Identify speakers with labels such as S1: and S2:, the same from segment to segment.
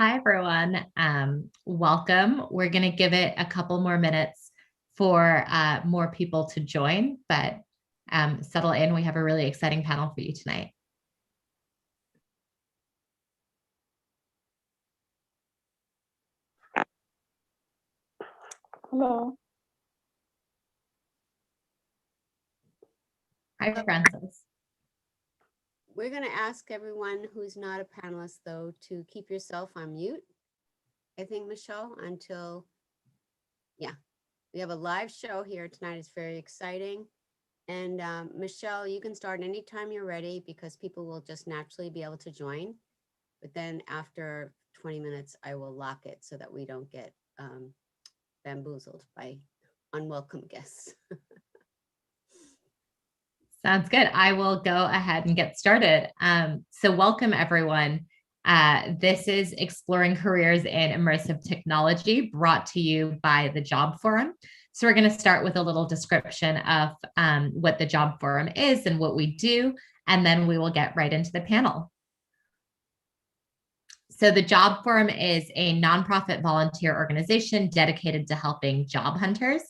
S1: Hi, everyone. Welcome. We're going to give it a couple more minutes for more people to join, but settle in. We have a really exciting panel for you tonight.
S2: Hello.
S1: Hi, Francis.
S3: We're going to ask everyone who's not a panelist, though, to keep yourself on mute. I think, Michelle, until, yeah, we have a live show here tonight. It's very exciting. And Michelle, you can start anytime you're ready because people will just naturally be able to join. But then after 20 minutes, I will lock it so that we don't get bamboozled by unwelcome guests.
S1: Sounds good. I will go ahead and get started. So welcome, everyone. This is Exploring Careers in Immersive Technology, brought to you by the Job Forum. So we're going to start with a little description of what the Job Forum is and what we do, and then we will get right into the panel. So the Job Forum is a nonprofit volunteer organization dedicated to helping job hunters.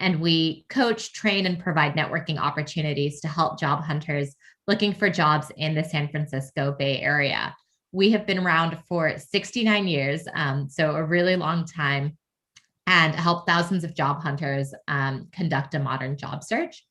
S1: And we coach, train, and provide networking opportunities to help job hunters looking for jobs in the San Francisco Bay Area. We have been around for 69 years, so a really long time, and help thousands of job hunters conduct a modern job search.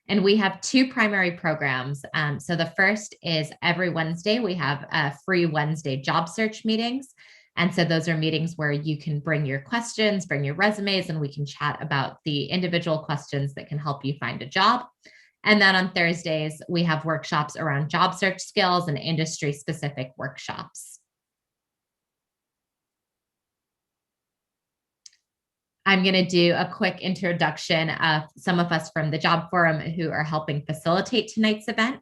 S1: And we have two primary programs. So the first is every Wednesday, we have free Wednesday job search meetings. And so those are meetings where you can bring your questions, bring your resumes, and we can chat about the individual questions that can help you find a job. And then on Thursdays, we have workshops around job search skills and industry-specific workshops. I'm going to do a quick introduction of some of us from the Job Forum who are helping facilitate tonight's event.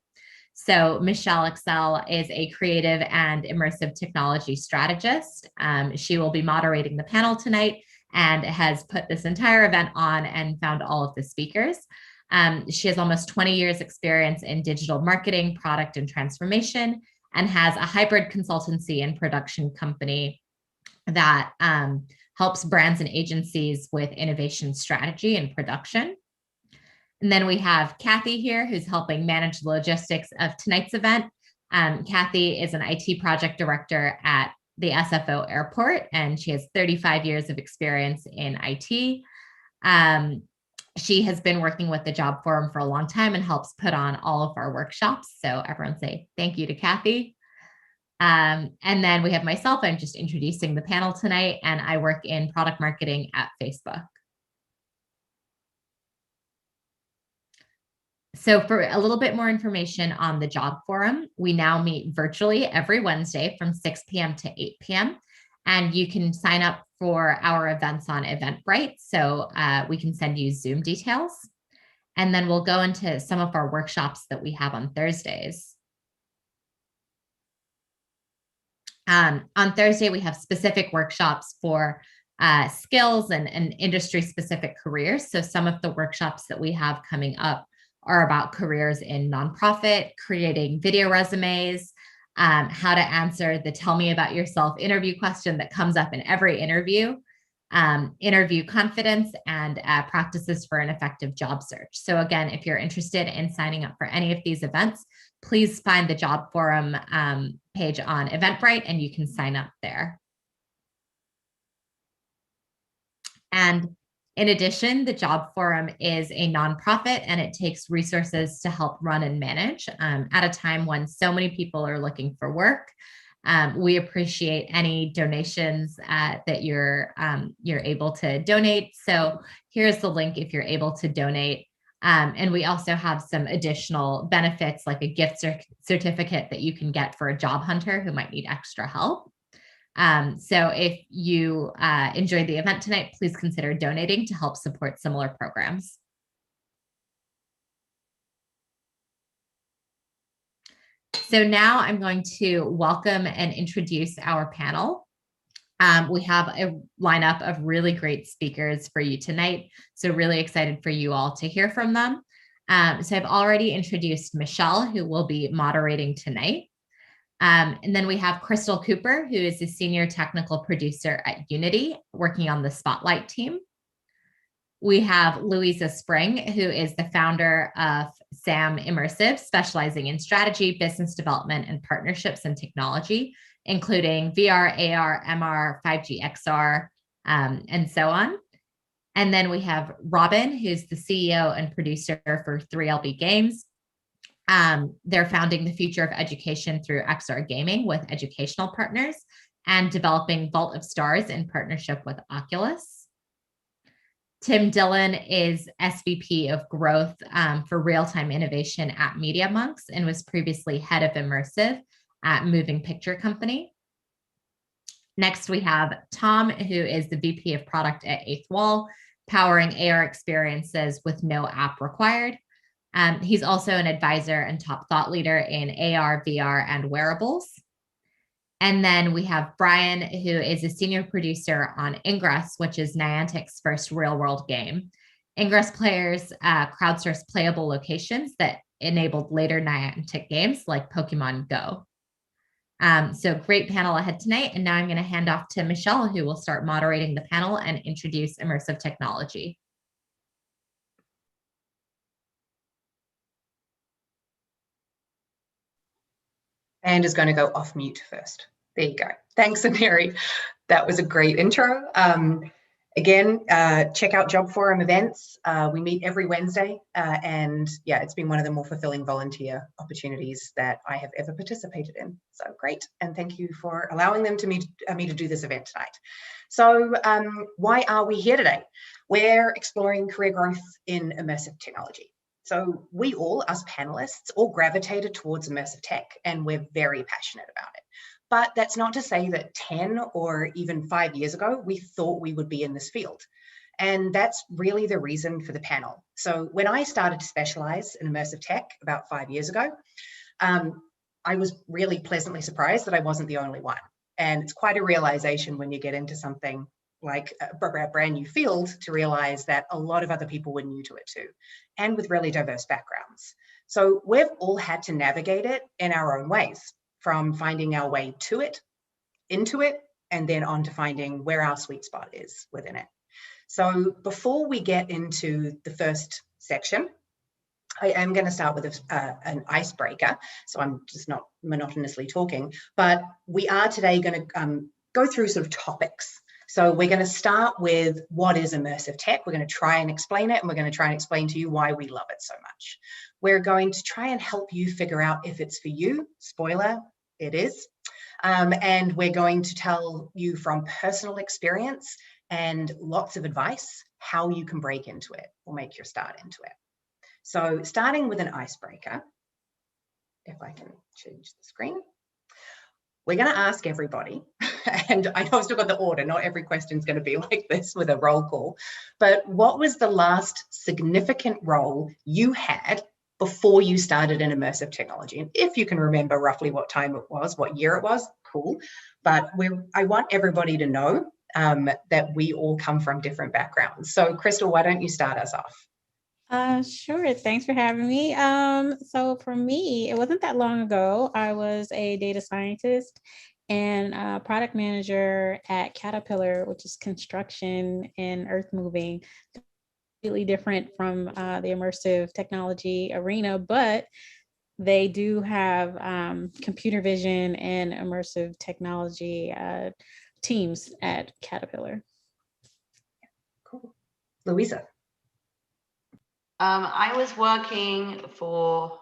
S1: So Michelle Excel is a creative and immersive technology strategist. She will be moderating the panel tonight and has put this entire event on and found all of the speakers. She has almost 20 years experience in digital marketing, product, and transformation, and has a hybrid consultancy and production company that helps brands and agencies with innovation strategy and production. And then we have Kathy here, who's helping manage the logistics of tonight's event. Kathy is an IT project director at the SFO Airport, and she has 35 years of experience in IT. She has been working with the Job Forum for a long time and helps put on all of our workshops. So everyone say thank you to Kathy. And then we have myself. I'm just introducing the panel tonight, and I work in product marketing at Facebook. So for a little bit more information on the Job Forum, we now meet virtually every Wednesday from 6 p.m. to 8 p.m. And you can sign up for our events on Eventbrite. So we can send you Zoom details. And then we'll go into some of our workshops that we have on Thursdays. On Thursday, we have specific workshops for skills and industry-specific careers. So some of the workshops that we have coming up are about careers in nonprofit, creating video resumes, how to answer the tell me about yourself interview question that comes up in every interview, interview confidence, and practices for an effective job search. So again, if you're interested in signing up for any of these events, please find the Job Forum page on Eventbrite and you can sign up there. And in addition, the Job Forum is a nonprofit and it takes resources to help run and manage at a time when so many people are looking for work. We appreciate any donations that you're able to donate. So here's the link if you're able to donate. And we also have some additional benefits like a gift certificate that you can get for a job hunter who might need extra help. So if you enjoyed the event tonight, please consider donating to help support similar programs. So now I'm going to welcome and introduce our panel. We have a lineup of really great speakers for you tonight. So really excited for you all to hear from them. So I've already introduced Michelle, who will be moderating tonight. And then we have Krystal Cooper, who is the senior technical producer at Unity, working on the Spotlight team. We have Louisa Spring, who is the founder of SAM Immersive, specializing in strategy, business development, and partnerships and technology, including VR, AR, MR, 5G, XR, and so on. And then we have Robin, who's the CEO and producer for 3LB Games. They're founding the future of education through XR gaming with educational partners and developing Vault of Stars in partnership with Oculus. Tim Dillon is SVP of growth for real-time innovation at MediaMonks and was previously head of immersive at Moving Picture Company. Next, we have Tom, who is the VP of product at Eighth Wall, powering AR experiences with no app required. He's also an advisor and top thought leader in AR, VR, and wearables. And then we have Brian, who is a senior producer on Ingress, which is Niantic's first real-world game. Ingress players crowdsourced playable locations that enabled later Niantic games like Pokemon Go. So great panel ahead tonight. And now I'm going to hand off to Michelle, who will start moderating the panel and introduce immersive technology.
S2: And is going to go off mute first. There you go. Thanks, Aneri. That was a great intro. Again, check out Job Forum events. We meet every Wednesday, and yeah, it's been one of the more fulfilling volunteer opportunities that I have ever participated in. So great, and thank you for allowing them to me to do this event tonight. So why are we here today? We're exploring career growth in immersive technology. So we all, us panelists, all gravitated towards immersive tech, and we're very passionate about it. But that's not to say that 10 or even 5 years ago, we thought we would be in this field. And that's really the reason for the panel. So when I started to specialize in immersive tech about 5 years ago, I was really pleasantly surprised that I wasn't the only one. And it's quite a realization when you get into something like a brand new field to realize that a lot of other people were new to it too, and with really diverse backgrounds. So we've all had to navigate it in our own ways, from finding our way to it, into it, and then on to finding where our sweet spot is within it. So before we get into the first section, I am going to start with an icebreaker. So I'm just not monotonously talking, but we are today going to go through sort of topics. So we're going to start with what is immersive tech. We're going to try and explain it, and we're going to try and explain to you why we love it so much. We're going to try and help you figure out if it's for you. Spoiler, it is. And we're going to tell you from personal experience and lots of advice how you can break into it or make your start into it. So starting with an icebreaker, if I can change the screen. We're going to ask everybody, and I know I've still got the order, not every question is going to be like this with a roll call, but what was the last significant role you had before you started in immersive technology? And if you can remember roughly what time it was, what year it was, cool. But I want everybody to know that we all come from different backgrounds. So Krystal, why don't you start us off?
S4: Sure. Thanks for having me. So for me, it wasn't that long ago. I was a data scientist and a product manager at Caterpillar, which is construction and earth moving. Completely different from the immersive technology arena, but they do have computer vision and immersive technology teams at Caterpillar.
S2: Cool. Louisa.
S5: I was working for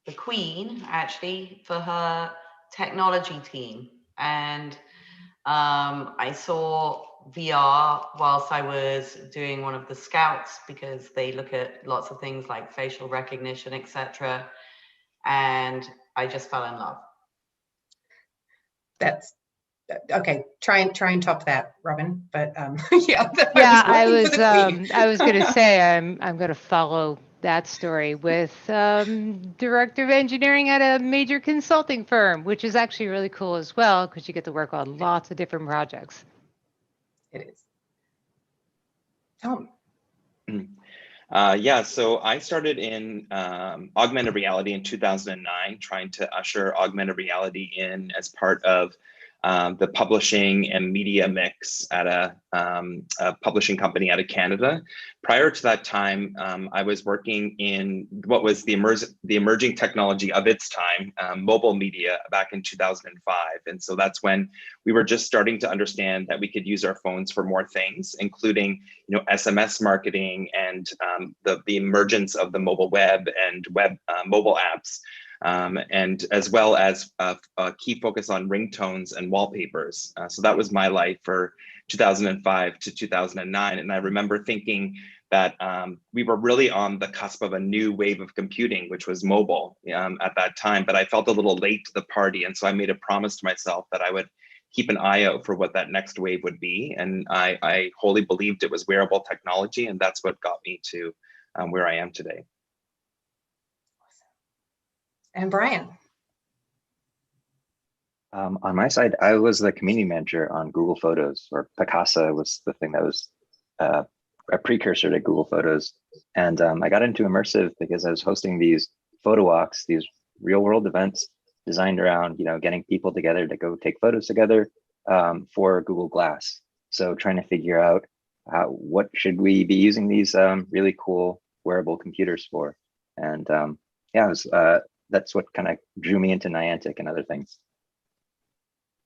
S5: the Queen, actually, for her technology team. And I saw VR whilst I was doing one of the scouts, because they look at lots of things like facial recognition, etc. And I just fell in love.
S2: That's okay. Try and top that, Robin. But yeah.
S6: I was going to say I'm going to follow that story with director of engineering at a major consulting firm, which is actually really cool as well, because you get to work on lots of different projects.
S2: It is. Tom.
S7: Yeah, so I started in augmented reality in 2009, trying to usher augmented reality in as part of the publishing and media mix at a publishing company out of Canada. Prior to that time, I was working in what was the emerging technology of its time, mobile media, back in 2005. And so that's when we were just starting to understand that we could use our phones for more things, including, you know, SMS marketing and the emergence of the mobile web and mobile apps. And as well as a key focus on ringtones and wallpapers. So that was my life for 2005 to 2009. And I remember thinking that we were really on the cusp of a new wave of computing, which was mobile at that time, but I felt a little late to the party. And so I made a promise to myself that I would keep an eye out for what that next wave would be. And I wholly believed it was wearable technology, and that's what got me to where I am today.
S2: And Brian.
S8: On my side, I was the community manager on Google Photos, or Picasa was the thing that was a precursor to Google Photos. And I got into Immersive because I was hosting these photo walks, these real world events designed around, you know, getting people together to go take photos together for Google Glass. So trying to figure out what should we be using these really cool wearable computers for. And yeah, it was, that's what kind of drew me into Niantic and other things.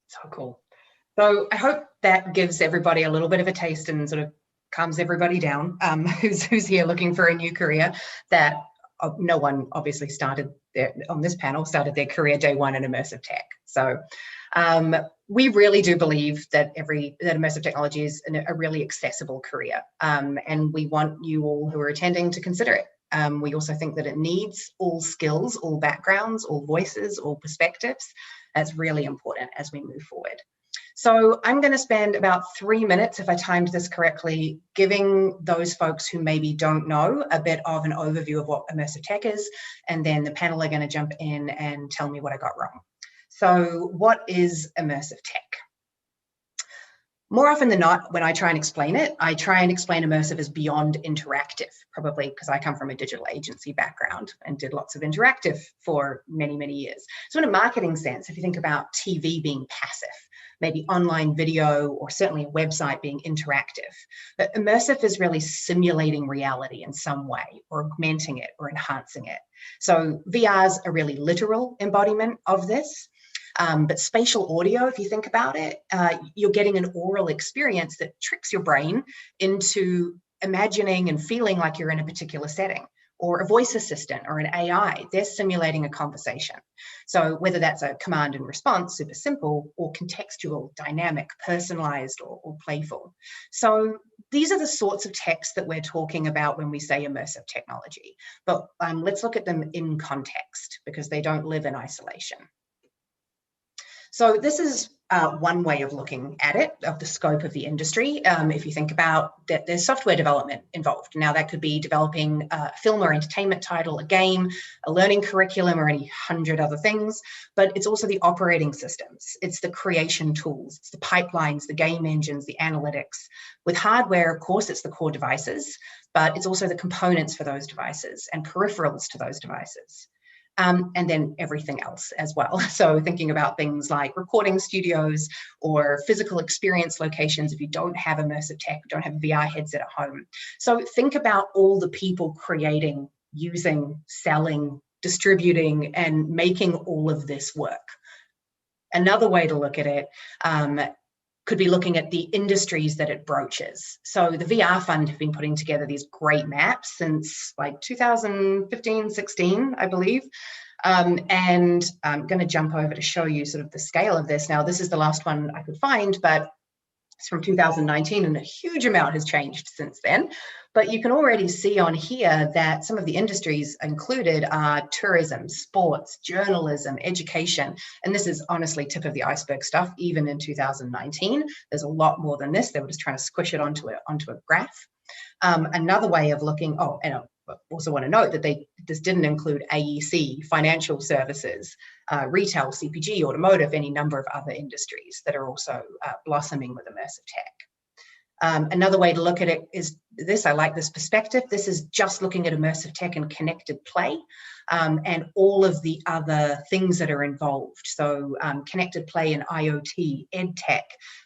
S2: So cool. So I hope that gives everybody a little bit of a taste and sort of calms everybody down who's here looking for a new career, that no one obviously started on this panel started their career day one in immersive tech. So we really do believe that that immersive technology is a really accessible career, and we want you all who are attending to consider it. We also think that it needs all skills, all backgrounds, all voices, all perspectives. That's really important as we move forward. So I'm going to spend about 3 minutes, if I timed this correctly, giving those folks who maybe don't know a bit of an overview of what immersive tech is, and then the panel are going to jump in and tell me what I got wrong. So what is immersive tech? More often than not, when I try and explain it, I try and explain immersive as beyond interactive, probably because I come from a digital agency background and did lots of interactive for many, many years. So in a marketing sense, if you think about TV being passive, maybe online video or certainly a website being interactive, but immersive is really simulating reality in some way, or augmenting it or enhancing it. So VR is a really literal embodiment of this. But spatial audio, if you think about it, you're getting an oral experience that tricks your brain into imagining and feeling like you're in a particular setting, or a voice assistant or an AI, they're simulating a conversation. So whether that's a command and response, super simple, or contextual, dynamic, personalized, or playful. So these are the sorts of texts that we're talking about when we say immersive technology. But let's look at them in context, because they don't live in isolation. So this is one way of looking at it, of the scope of the industry. If you think about that, there's software development involved. Now that could be developing a film or entertainment title, a game, a learning curriculum, or any 100 other things, but it's also the operating systems. It's the creation tools, it's the pipelines, the game engines, the analytics. With hardware, of course, it's the core devices, but it's also the components for those devices and peripherals to those devices. And then everything else as well. So thinking about things like recording studios or physical experience locations if you don't have immersive tech, don't have a VR headset at home. So think about all the people creating, using, selling, distributing, and making all of this work. Another way to look at it could be looking at the industries that it broaches. So the VR Fund have been putting together these great maps since like 2015, 16, I believe. And I'm going to jump over to show you sort of the scale of this. Now, this is the last one I could find, but it's from 2019 and a huge amount has changed since then. But you can already see on here that some of the industries included are tourism, sports, journalism, education. And this is honestly tip of the iceberg stuff, even in 2019. There's a lot more than this. They were just trying to squish it onto a graph. Another way of looking, and I also want to note that this didn't include AEC, financial services, retail, CPG, automotive, any number of other industries that are also blossoming with immersive tech. Another way to look at it is this. I like this perspective. This is just looking at immersive tech and connected play, and all of the other things that are involved. So connected play and IoT, ed tech,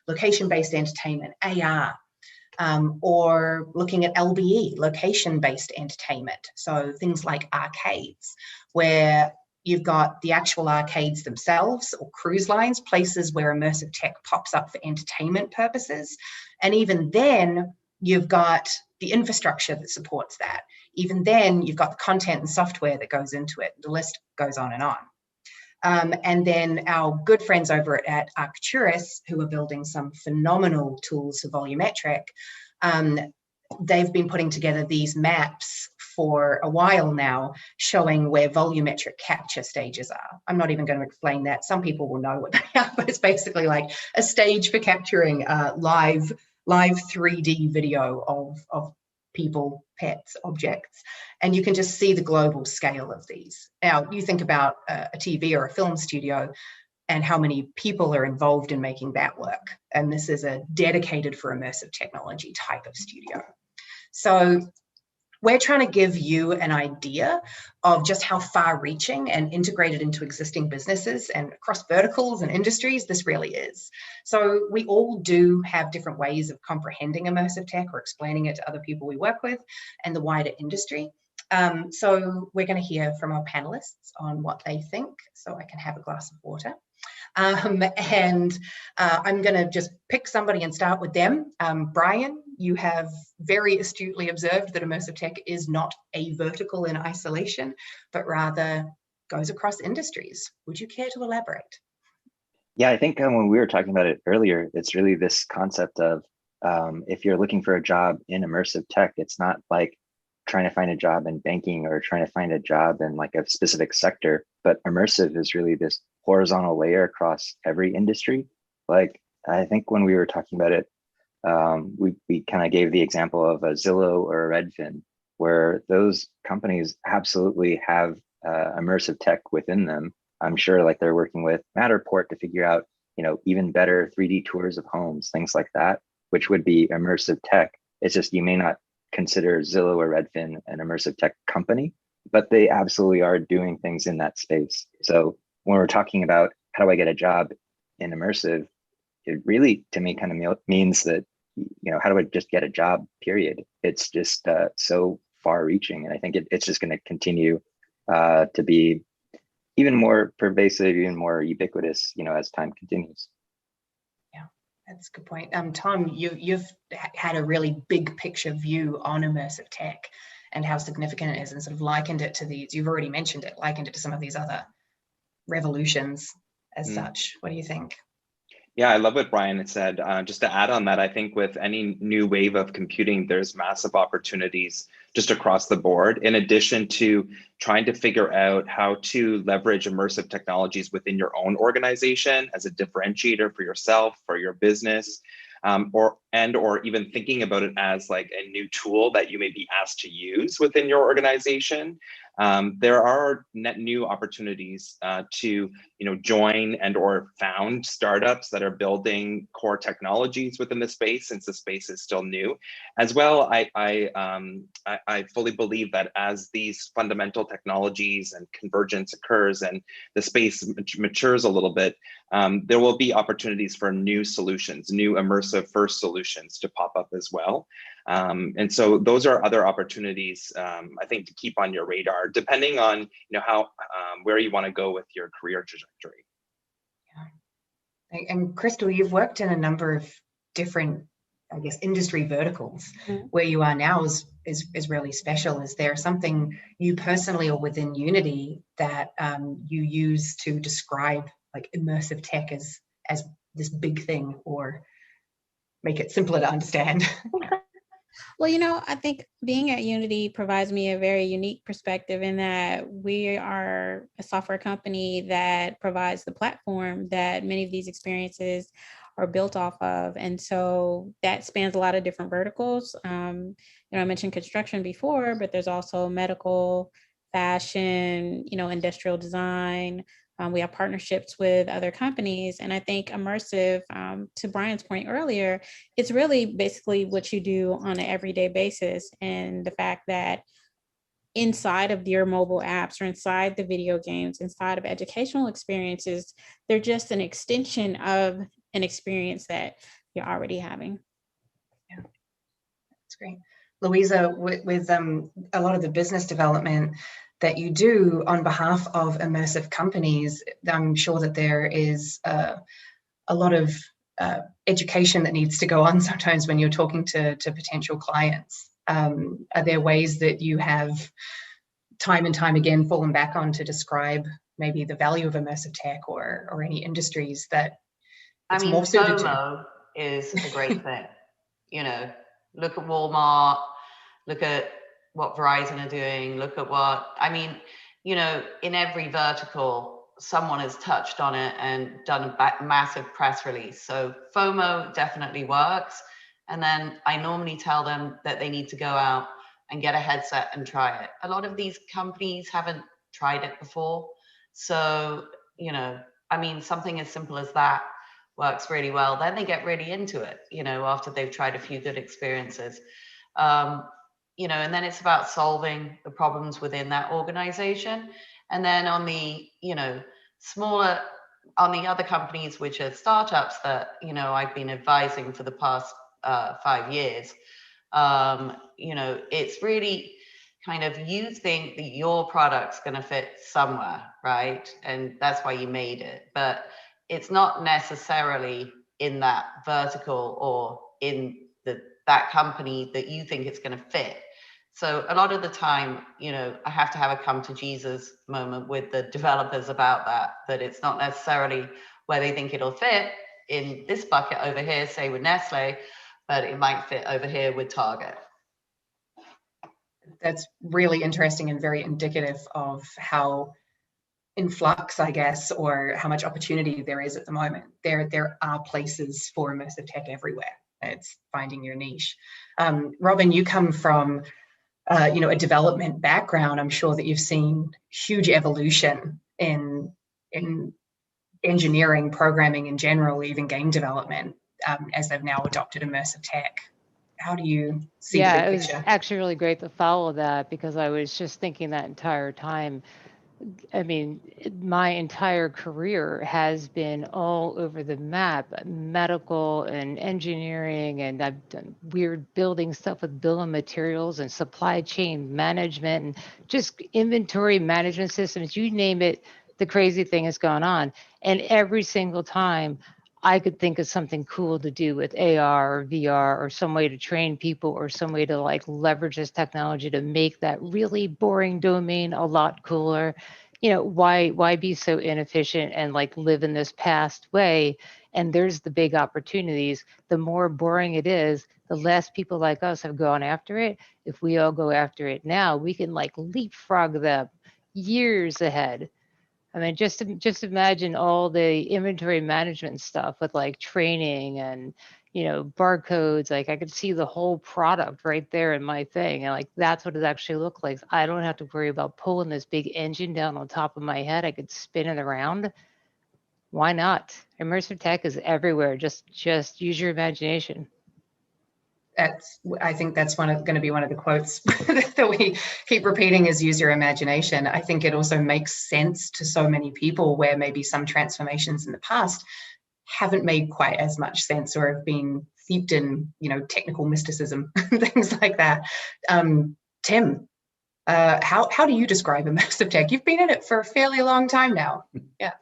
S2: location-based entertainment, AR, or looking at LBE, location-based entertainment. So things like arcades, where you've got the actual arcades themselves, or cruise lines, places where immersive tech pops up for entertainment purposes. And even then, you've got the infrastructure that supports that. Even then, you've got the content and software that goes into it. The list goes on and on. And then our good friends over at Arcturus, who are building some phenomenal tools for volumetric, they've been putting together these maps for a while now, showing where volumetric capture stages are. I'm not even going to explain that. Some people will know what they are, but it's basically like a stage for capturing live 3D video of people, pets, objects. And you can just see the global scale of these. Now, you think about a TV or a film studio and how many people are involved in making that work. And this is a dedicated for immersive technology type of studio. So we're trying to give you an idea of just how far-reaching and integrated into existing businesses and across verticals and industries this really is. So we all do have different ways of comprehending immersive tech or explaining it to other people we work with and the wider industry. So we're going to hear from our panelists on what they think, so I can have a glass of water. I'm going to just pick somebody and start with them. Brian, you have very astutely observed that immersive tech is not a vertical in isolation, but rather goes across industries. Would you care to elaborate?
S8: Yeah, I think when we were talking about it earlier, it's really this concept of if you're looking for a job in immersive tech, it's not like trying to find a job in banking or trying to find a job in like a specific sector, but immersive is really this horizontal layer across every industry. Like, I think when we were talking about it, we kind of gave the example of a Zillow or a Redfin, where those companies absolutely have immersive tech within them. I'm sure like they're working with Matterport to figure out, even better 3D tours of homes, things like that, which would be immersive tech. It's just, you may not consider Zillow or Redfin an immersive tech company, but they absolutely are doing things in that space. So when we're talking about how do I get a job in immersive, it really, to me, kind of means that, how do I just get a job, period? It's just so far reaching. And I think it's just going to continue to be even more pervasive, even more ubiquitous, as time continues.
S2: Yeah, that's a good point. Tom, you've had a really big picture view on immersive tech and how significant it is, and sort of likened it to these, you've already mentioned it, likened it to some of these other revolutions as such. What do you think?
S7: Yeah, I love what Brian had said. Just to add on that, I think with any new wave of computing, there's massive opportunities just across the board, in addition to trying to figure out how to leverage immersive technologies within your own organization as a differentiator for yourself, for your business, or even thinking about it as like a new tool that you may be asked to use within your organization. There are net new opportunities to join and or found startups that are building core technologies within the space, since the space is still new. As well, I fully believe that as these fundamental technologies and convergence occurs and the space matures a little bit, there will be opportunities for new solutions, new immersive first solutions to pop up as well. And so those are other opportunities, I think, to keep on your radar, depending on how where you want to go with your career trajectory.
S2: Yeah. And Krystal, you've worked in a number of different, I guess, industry verticals. Where you are now is really special. Is there something you personally or within Unity that you use to describe like immersive tech as this big thing, or make it simpler to understand?
S4: Well, I think being at Unity provides me a very unique perspective in that we are a software company that provides the platform that many of these experiences are built off of. And so that spans a lot of different verticals. I mentioned construction before, but there's also medical, fashion, industrial design, We have partnerships with other companies. And I think immersive, to Brian's point earlier, it's really basically what you do on an everyday basis. And the fact that inside of your mobile apps or inside the video games, inside of educational experiences, they're just an extension of an experience that you're already having.
S2: Yeah, that's great. Louisa, with a lot of the business development that you do on behalf of immersive companies, I'm sure that there is a lot of education that needs to go on sometimes when you're talking to potential clients. Are there ways that you have time and time again fallen back on to describe maybe the value of immersive tech or any industries that it's more suited to?
S5: FOMO is a great thing. You know, look at Walmart, look at what Verizon are doing, look at what, I mean, you know, in every vertical, someone has touched on it and done a massive press release. So FOMO definitely works. And then I normally tell them that they need to go out and get a headset and try it. A lot of these companies haven't tried it before. So, you know, I mean, something as simple as that works really well. Then they get really into it, you know, after they've tried a few good experiences. You know, and then it's about solving the problems within that organization. And then on the, you know, smaller, on the other companies, which are startups that, you know, I've been advising for the past 5 years, you know, it's really kind of, you think that your product's going to fit somewhere, right? And that's why you made it. But it's not necessarily in that vertical or in that company that you think it's going to fit. So a lot of the time, you know, I have to have a come to Jesus moment with the developers about that it's not necessarily where they think it'll fit in this bucket over here, say with Nestle, but it might fit over here with Target.
S2: That's really interesting and very indicative of how in flux, I guess, or how much opportunity there is at the moment. There are places for immersive tech everywhere. It's finding your niche. Robin, you come from you know, a development background. I'm sure that you've seen huge evolution in engineering, programming in general, even game development, as they've now adopted immersive tech. How do you see the big picture?
S6: It was actually really great to follow that, because I was just thinking that entire time. I mean, my entire career has been all over the map, medical and engineering, and I've done weird building stuff with bill of materials and supply chain management and just inventory management systems, you name it, the crazy thing has gone on. And every single time I could think of something cool to do with AR or VR, or some way to train people, or some way to like leverage this technology to make that really boring domain a lot cooler. You know, why be so inefficient and like live in this past way? And there's the big opportunities. The more boring it is, the less people like us have gone after it. If we all go after it now, we can like leapfrog them years ahead. I mean, just imagine all the inventory management stuff with like training and, you know, barcodes. Like I could see the whole product right there in my thing. And like, that's what it actually looked like. I don't have to worry about pulling this big engine down on top of my head. I could spin it around. Why not? Immersive tech is everywhere. Just use your imagination.
S2: I think that's going to be one of the quotes that we keep repeating, is use your imagination. I think it also makes sense to so many people where maybe some transformations in the past haven't made quite as much sense, or have been steeped in, you know, technical mysticism, things like that. Tim, how do you describe immersive tech? You've been in it for a fairly long time now. Yeah.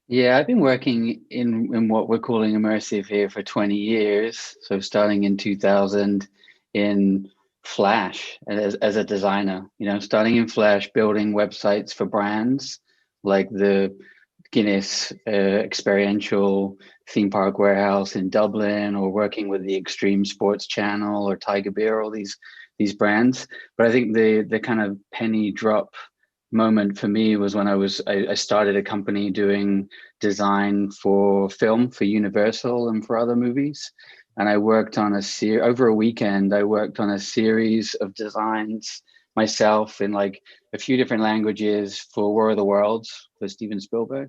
S9: Yeah, I've been working in what we're calling immersive here for 20 years. So starting in 2000 in Flash as a designer, you know, starting in Flash, building websites for brands like the Guinness experiential theme park warehouse in Dublin, or working with the Extreme Sports Channel or Tiger Beer, all these brands. But I think the kind of penny drop moment for me was when I started a company doing design for film for Universal and for other movies, and I worked on over a weekend. I worked on a series of designs myself in like a few different languages for War of the Worlds for Steven Spielberg.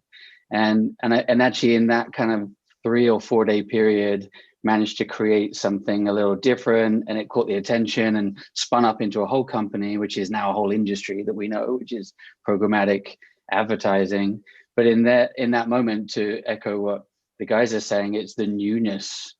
S9: And actually in that kind of 3 or 4 day period, managed to create something a little different, and it caught the attention and spun up into a whole company, which is now a whole industry that we know, which is programmatic advertising. But in that moment, to echo what the guys are saying, it's the newness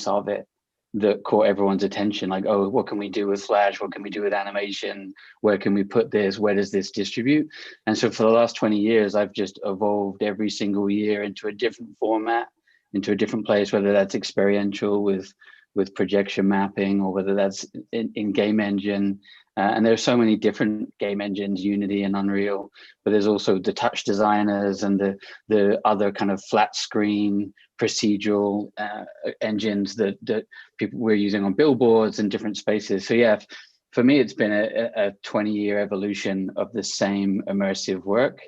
S9: of it that caught everyone's attention. Like, oh, what can we do with Flash? What can we do with animation? Where can we put this? Where does this distribute? And so for the last 20 years, I've just evolved every single year into a different format, into a different place, whether that's experiential with projection mapping, or whether that's in game engine. And there's so many different game engines, Unity and Unreal, but there's also the touch designers and the other kind of flat screen procedural engines that people were using on billboards and different spaces. So yeah, for me, it's been a 20-year evolution of the same immersive work.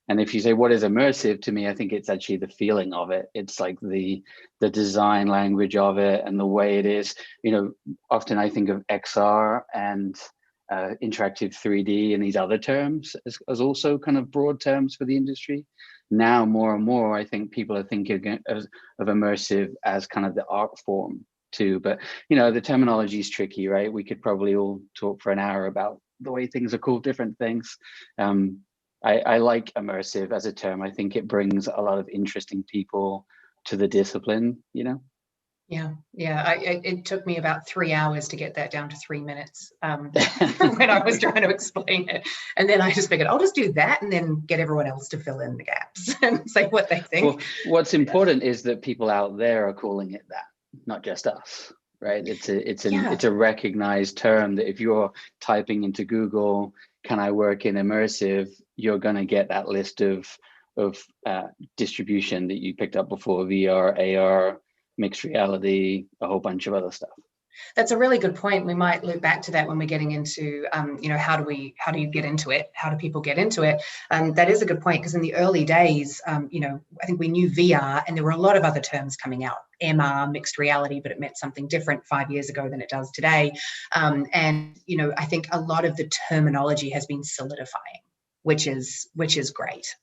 S9: And if you say, what is immersive, to me, I think it's actually the feeling of it. It's like the design language of it and the way it is. You know, often I think of XR and interactive 3D and these other terms as also kind of broad terms for the industry. Now, more and more, I think people are thinking of immersive as kind of the art form too. But, you know, the terminology is tricky, right? We could probably all talk for an hour about the way things are called different things. I like immersive as a term. I think it brings a lot of interesting people to the discipline, you know?
S2: Yeah. It took me about 3 hours to get that down to 3 minutes when I was trying to explain it. And then I just figured, I'll just do that and then get everyone else to fill in the gaps and say what they think.
S9: Well, what's important is that people out there are calling it that, not just us, right? It's a recognized term that if you're typing into Google, can I work in immersive, you're going to get that list of distribution that you picked up before: VR, AR, mixed reality, a whole bunch of other stuff.
S2: That's a really good point. We might loop back to that when we're getting into, you know, how do you get into it? How do people get into it? That is a good point, because in the early days, you know, I think we knew VR and there were a lot of other terms coming out, MR, mixed reality, but it meant something different 5 years ago than it does today. And, you know, I think a lot of the terminology has been solidifying, which is great.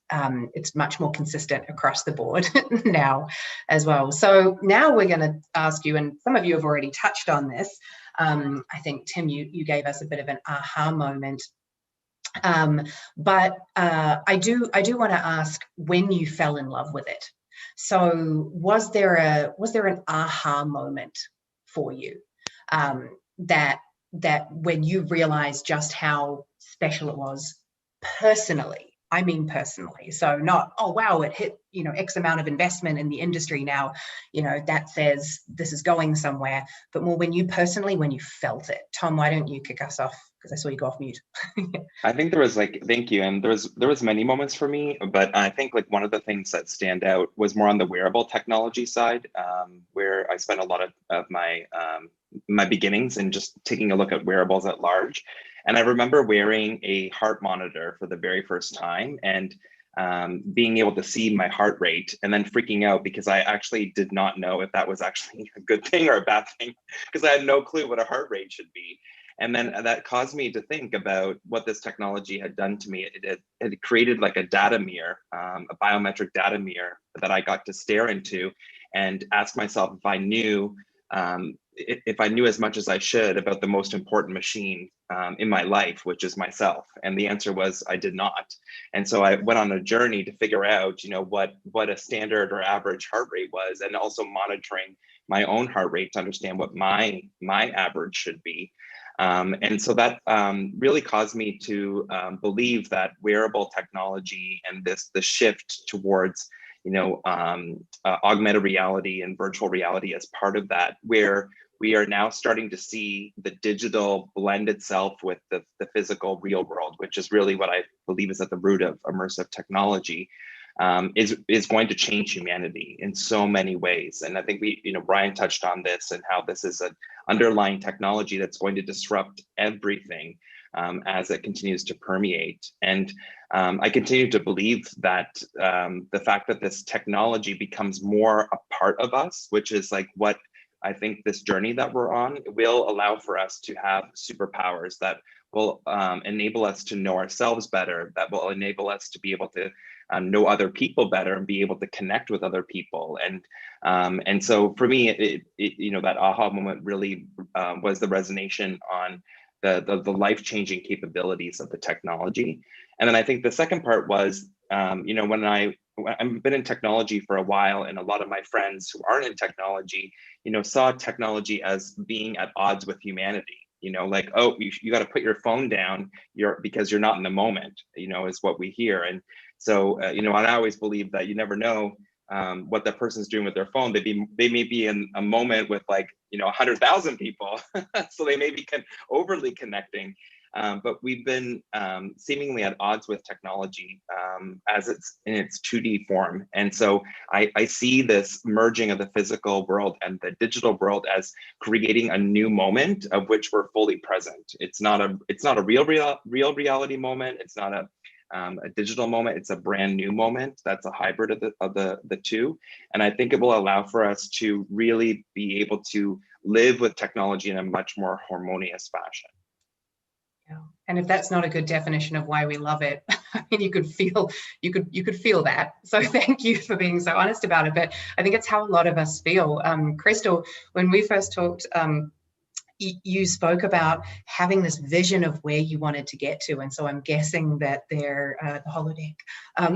S2: It's much more consistent across the board now as well. So now we're going to ask you, and some of you have already touched on this. I think, Tim, you gave us a bit of an aha moment. But I do want to ask when you fell in love with it. So was there an aha moment for you that when you realized just how special it was? Personally, I mean personally. So not, oh, wow, it hit, you know, X amount of investment in the industry now, you know, that says this is going somewhere, but more when you felt it. Tom, why don't you kick us off? Because I saw you go off mute.
S7: I think there was thank you. And there was many moments for me, but I think like one of the things that stand out was more on the wearable technology side, where I spent a lot of my my beginnings and just taking a look at wearables at large. And I remember wearing a heart monitor for the very first time and being able to see my heart rate and then freaking out because I actually did not know if that was actually a good thing or a bad thing, because I had no clue what a heart rate should be. And then that caused me to think about what this technology had done to me. It created like a data mirror, a biometric data mirror that I got to stare into and ask myself if I knew as much as I should about the most important machine in my life, which is myself. And the answer was I did not. And so I went on a journey to figure out, you know, what a standard or average heart rate was, and also monitoring my own heart rate to understand what my average should be. And so that really caused me to believe that wearable technology and the shift towards, you know, augmented reality and virtual reality as part of that, where we are now starting to see the digital blend itself with the physical real world, which is really what I believe is at the root of immersive technology, is going to change humanity in so many ways. And I think Brian touched on this and how this is an underlying technology that's going to disrupt everything as it continues to permeate. And I continue to believe that the fact that this technology becomes more a part of us, which is like what I think this journey that we're on will allow for us to have superpowers that will enable us to know ourselves better, that will enable us to be able to know other people better and be able to connect with other people. And so for me, that aha moment really was the resonation on the life-changing capabilities of the technology. And then I think the second part was, when I've been in technology for a while, and a lot of my friends who aren't in technology, saw technology as being at odds with humanity. Like, oh, you got to put your phone down, because you're not in the moment, is what we hear. And so, and I always believe that you never know what that person's doing with their phone. They may be in a moment with 100,000 people, so they may be overly connecting. But we've been seemingly at odds with technology as it's in its 2D form. And so I see this merging of the physical world and the digital world as creating a new moment of which we're fully present. It's not a real reality moment. It's not a digital moment. It's a brand new moment that's a hybrid of the two. And I think it will allow for us to really be able to live with technology in a much more harmonious fashion.
S2: Yeah. And if that's not a good definition of why we love it, I mean, you could feel that. So thank you for being so honest about it. But I think it's how a lot of us feel. Krystal, when we first talked, you spoke about having this vision of where you wanted to get to. And so I'm guessing that the holodeck.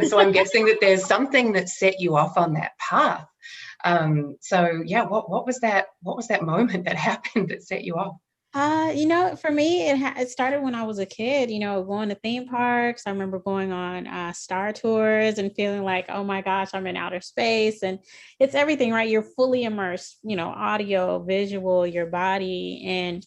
S2: So I'm guessing that there's something that set you off on that path. So yeah, what was that moment that happened that set you off?
S4: For me, it started when I was a kid, going to theme parks. I remember going on Star Tours and feeling like, oh my gosh, I'm in outer space, and it's everything, right? You're fully immersed, audio, visual, your body, and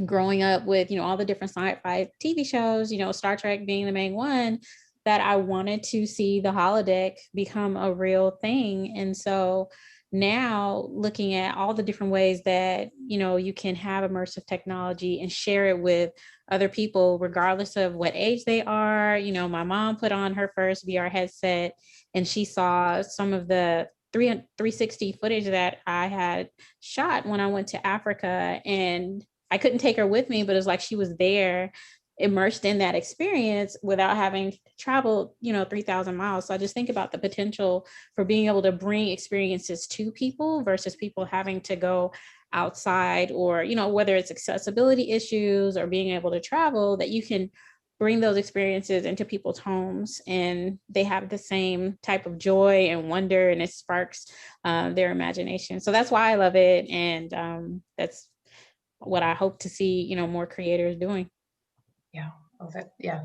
S4: growing up with, all the different sci-fi TV shows, Star Trek being the main one, that I wanted to see the holodeck become a real thing. And so now looking at all the different ways that, you can have immersive technology and share it with other people, regardless of what age they are. My mom put on her first VR headset and she saw some of the 360 footage that I had shot when I went to Africa, and I couldn't take her with me, but it was like she was there immersed in that experience without having traveled, 3,000 miles. So I just think about the potential for being able to bring experiences to people versus people having to go outside, or, whether it's accessibility issues or being able to travel, that you can bring those experiences into people's homes and they have the same type of joy and wonder, and it sparks their imagination. So that's why I love it. And that's what I hope to see, more creators doing.
S2: Yeah. Oh,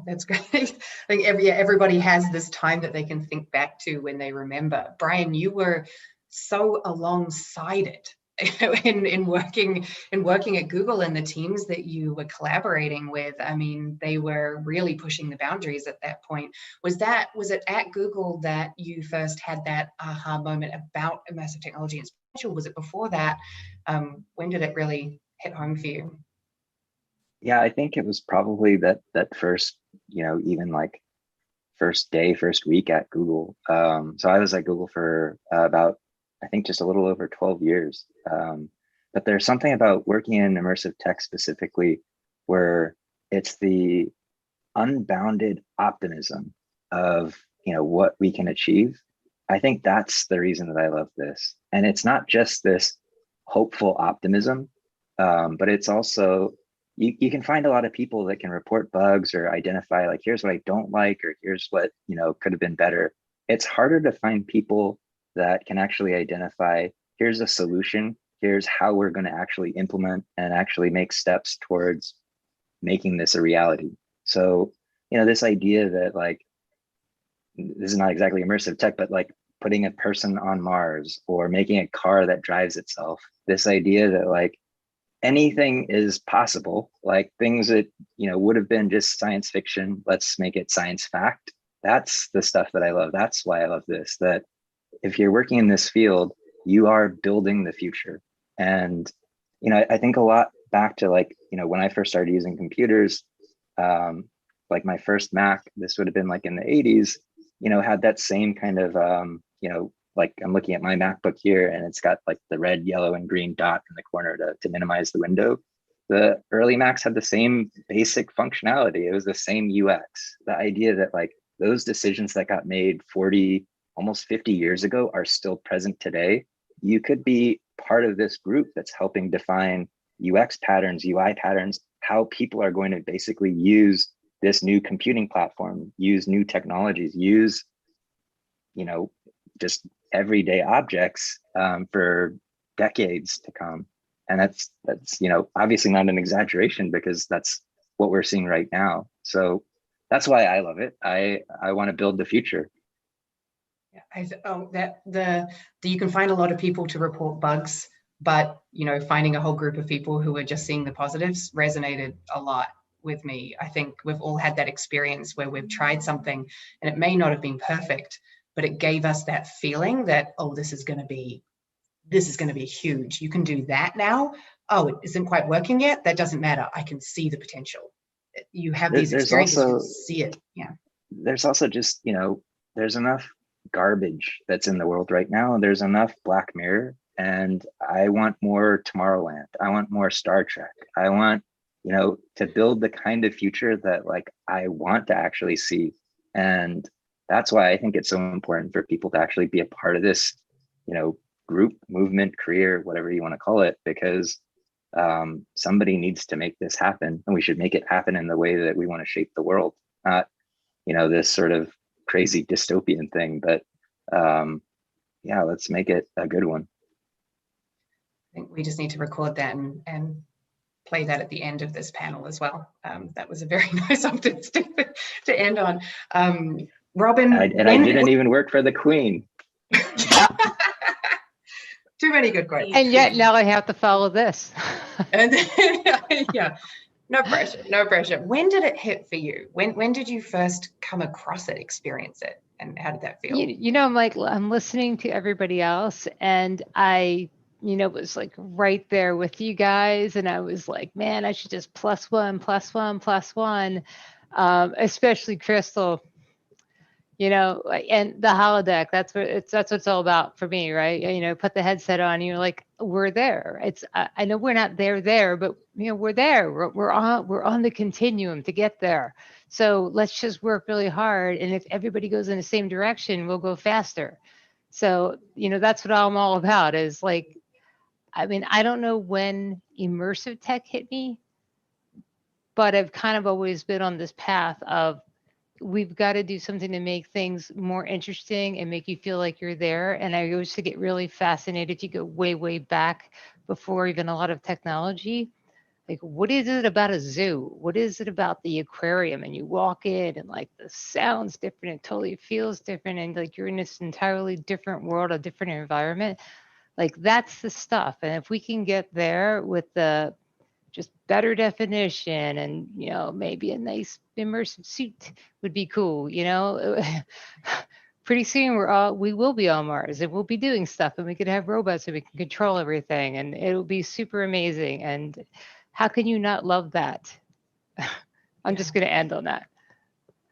S2: that's great. I think everybody has this time that they can think back to when they remember. Brian, you were so alongside it in working at Google, and the teams that you were collaborating with. I mean, they were really pushing the boundaries at that point. Was it at Google that you first had that aha moment about immersive technology and potential? Was it before that? When did it really hit home for you?
S8: Yeah, I think it was probably that first, even like first week at Google. So I was at Google for about, I think, just a little over 12 years. But there's something about working in immersive tech specifically where it's the unbounded optimism of, what we can achieve. I think that's the reason that I love this. And it's not just this hopeful optimism, but it's also, you can find a lot of people that can report bugs or identify like, here's what I don't like, or here's what, could have been better. It's harder to find people that can actually identify, here's a solution, here's how we're going to actually implement and actually make steps towards making this a reality. So, this idea that like, this is not exactly immersive tech, but like putting a person on Mars or making a car that drives itself, this idea that like, anything is possible, like things that, would have been just science fiction, let's make it science fact. That's the stuff that I love. That's why I love this, that if you're working in this field, you are building the future. And, I think a lot back to like, when I first started using computers, like my first Mac, this would have been like in the 80s, had that same kind of, like I'm looking at my MacBook here and it's got like the red, yellow, and green dot in the corner to minimize the window. the early Macs had the same basic functionality. It was the same UX. The idea that like those decisions that got made 40, almost 50 years ago are still present today. You could be part of this group that's helping define UX patterns, UI patterns, how people are going to basically use this new computing platform, use new technologies, use, you know, just everyday objects for decades to come. And that's, you know, obviously not an exaggeration, because that's what we're seeing right now. So that's why I love it. I want to build the future.
S2: Yeah, you can find a lot of people to report bugs, but you know, finding a whole group of people who are just seeing the positives resonated a lot with me. I think we've all had that experience where we've tried something and it may not have been perfect, but it gave us that feeling that, oh, this is going to be huge. You can do that now. Oh, it isn't quite working yet. That doesn't matter. I can see the potential. You have these experiences, you see it. Yeah.
S8: There's also just, you know, there's enough garbage that's in the world right now. There's enough Black Mirror, and I want more Tomorrowland. I want more Star Trek. I want, you know, to build the kind of future that like I want to actually see. And that's why I think it's so important for people to actually be a part of this, you know, group, movement, career, whatever you want to call it, because somebody needs to make this happen, and we should make it happen in the way that we want to shape the world, not, you know, this sort of crazy dystopian thing, but yeah, let's make it a good one.
S2: I think we just need to record that and play that at the end of this panel as well. That was a very nice optics to end on. Robin,
S8: I didn't even work for the Queen.
S2: Too many good quotes.
S6: And yet now I have to follow this.
S2: And yeah, no pressure, no pressure. When did it hit for you? When did you first come across it, experience it, and how did that feel?
S6: You know, I'm listening to everybody else, and I, you know, was like right there with you guys, and I was like, man, I should just plus one, especially Krystal. You know, and the holodeck, that's what it's all about for me, right? You know, put the headset on, you're like, we're there. I know we're not there, but you know, we're there. We're on the continuum to get there. So let's just work really hard. And if everybody goes in the same direction, we'll go faster. So, you know, that's what I'm all about, is like, I mean, I don't know when immersive tech hit me, but I've kind of always been on this path of, we've got to do something to make things more interesting and make you feel like you're there. And I used to get really fascinated to go way, way back before even a lot of technology. Like, what is it about a zoo? What is it about the aquarium? And you walk in and like the sound's different, it totally feels different. And like you're in this entirely different world, a different environment. Like that's the stuff. And if we can get there with the just better definition and, you know, maybe a nice immersive suit would be cool, you know. Pretty soon we will be on Mars and we'll be doing stuff, and we could have robots and we can control everything, and it'll be super amazing. And how can you not love that? I'm just going to end on that.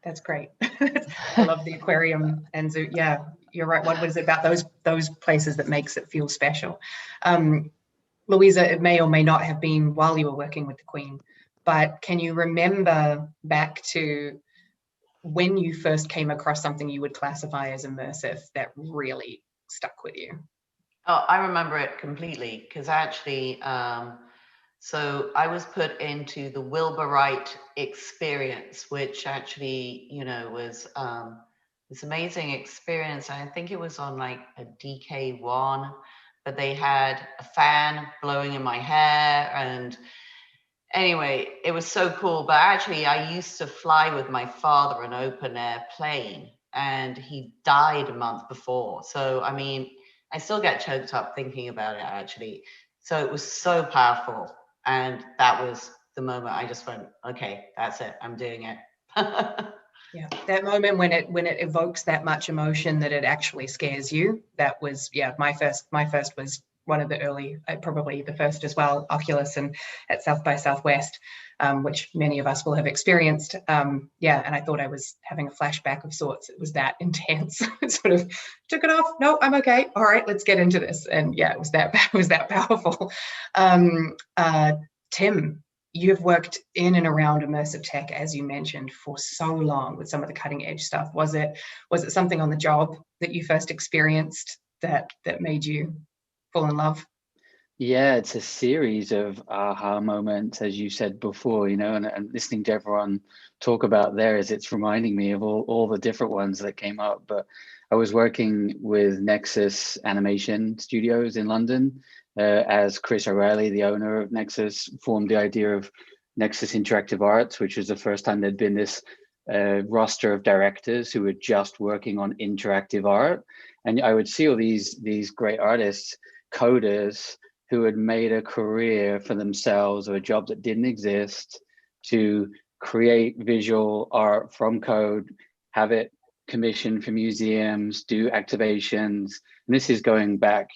S2: That's great. I love the aquarium and zoo. Yeah, you're right. What was it about those places that makes it feel special? Louisa, it may or may not have been while you were working with the Queen, but can you remember back to when you first came across something you would classify as immersive that really stuck with you?
S5: Oh, I remember it completely, because actually, so I was put into the Wilbur Wright experience, which actually, you know, was this amazing experience. I think it was on like a DK1. But they had a fan blowing in my hair, and anyway, it was so cool. But actually, I used to fly with my father an open air plane, and he died a month before. So, I mean, I still get choked up thinking about it, actually. So it was so powerful. And that was the moment I just went, okay, that's it. I'm doing it.
S2: Yeah, that moment when it evokes that much emotion that it actually scares you. That was, yeah, my first was one of the early, probably the first as well, Oculus and at South by Southwest, which many of us will have experienced. Yeah, and I thought I was having a flashback of sorts. It was that intense. Sort of took it off. No, I'm okay. All right, let's get into this. And yeah, it was that powerful. Tim, you've worked in and around immersive tech, as you mentioned, for so long with some of the cutting edge stuff. Was it something on the job that you first experienced that made you fall in love?
S9: Yeah, it's a series of aha moments, as you said before, you know, and listening to everyone talk about theirs, it's reminding me of all the different ones that came up. But I was working with Nexus Animation Studios in London as Chris O'Reilly, the owner of Nexus, formed the idea of Nexus Interactive Arts, which was the first time there'd been this roster of directors who were just working on interactive art. And I would see all these great artists, coders, who had made a career for themselves or a job that didn't exist to create visual art from code, have it commissioned for museums, do activations. And this is going back,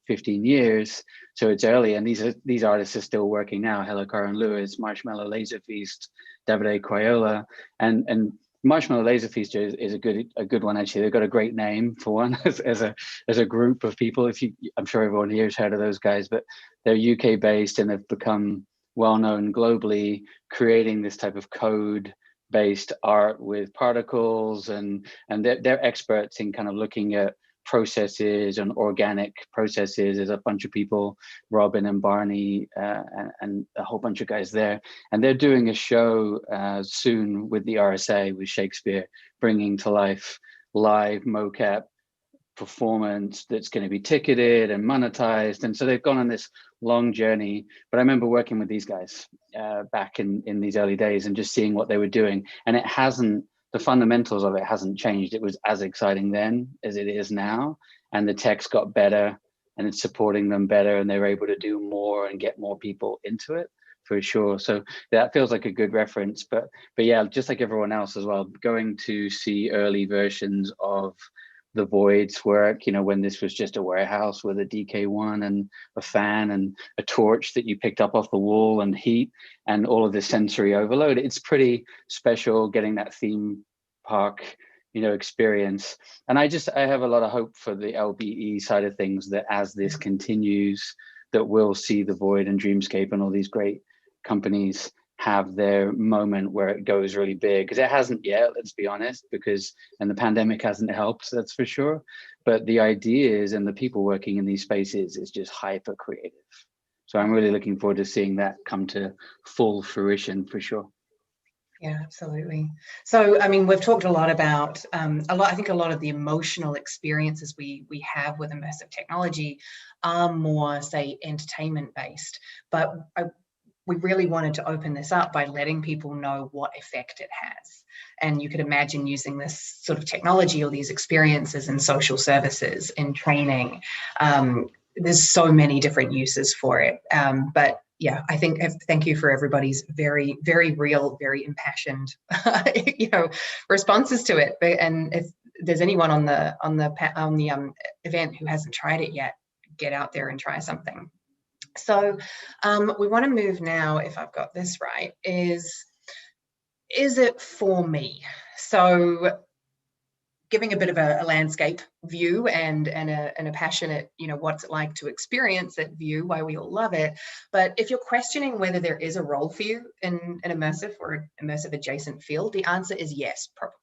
S9: 15 years. So it's early, and these artists are still working now. Hella Karen Lewis, Marshmallow Laser Feast, Davide Quayola, and Marshmallow Laser Feast is a good one, actually. They've got a great name for one as a group of people. I'm sure everyone here has heard of those guys, but they're UK based and they've become well known globally, creating this type of code based art with particles, and they're experts in kind of looking at processes and organic processes. There's a bunch of people, Robin and Barney, and a whole bunch of guys there, and they're doing a show soon with the RSA, with Shakespeare, bringing to life live mocap performance that's going to be ticketed and monetized. And so they've gone on this long journey. But I remember working with these guys back in these early days and just seeing what they were doing, and the fundamentals of it hasn't changed. It was as exciting then as it is now, and the tech's got better and it's supporting them better, and they're able to do more and get more people into it, for sure. So that feels like a good reference. But yeah, just like everyone else as well, going to see early versions of the Void's work, when this was just a warehouse with a DK1 and a fan and a torch that you picked up off the wall and heat and all of this sensory overload. It's pretty special getting that theme park, experience. And I have a lot of hope for the LBE side of things, that as this continues, that we'll see the Void and Dreamscape and all these great companies have their moment where it goes really big, because it hasn't yet, let's be honest, and the pandemic hasn't helped, that's for sure. But the ideas and the people working in these spaces is just hyper creative. So I'm really looking forward to seeing that come to full fruition, for sure.
S2: Yeah, absolutely. So, I mean, we've talked a lot about I think a lot of the emotional experiences we have with immersive technology are more, say, entertainment based, but we really wanted to open this up by letting people know what effect it has. And you could imagine using this sort of technology or these experiences in social services, in training. There's so many different uses for it. But yeah, thank you for everybody's very, very real, very impassioned, responses to it. And if there's anyone on the event who hasn't tried it yet, get out there and try something. So we want to move now, if I've got this right, is it for me? So giving a bit of a landscape view and a passionate, what's it like to experience it view, why we all love it. But if you're questioning whether there is a role for you in an immersive or immersive adjacent field, the answer is yes, probably.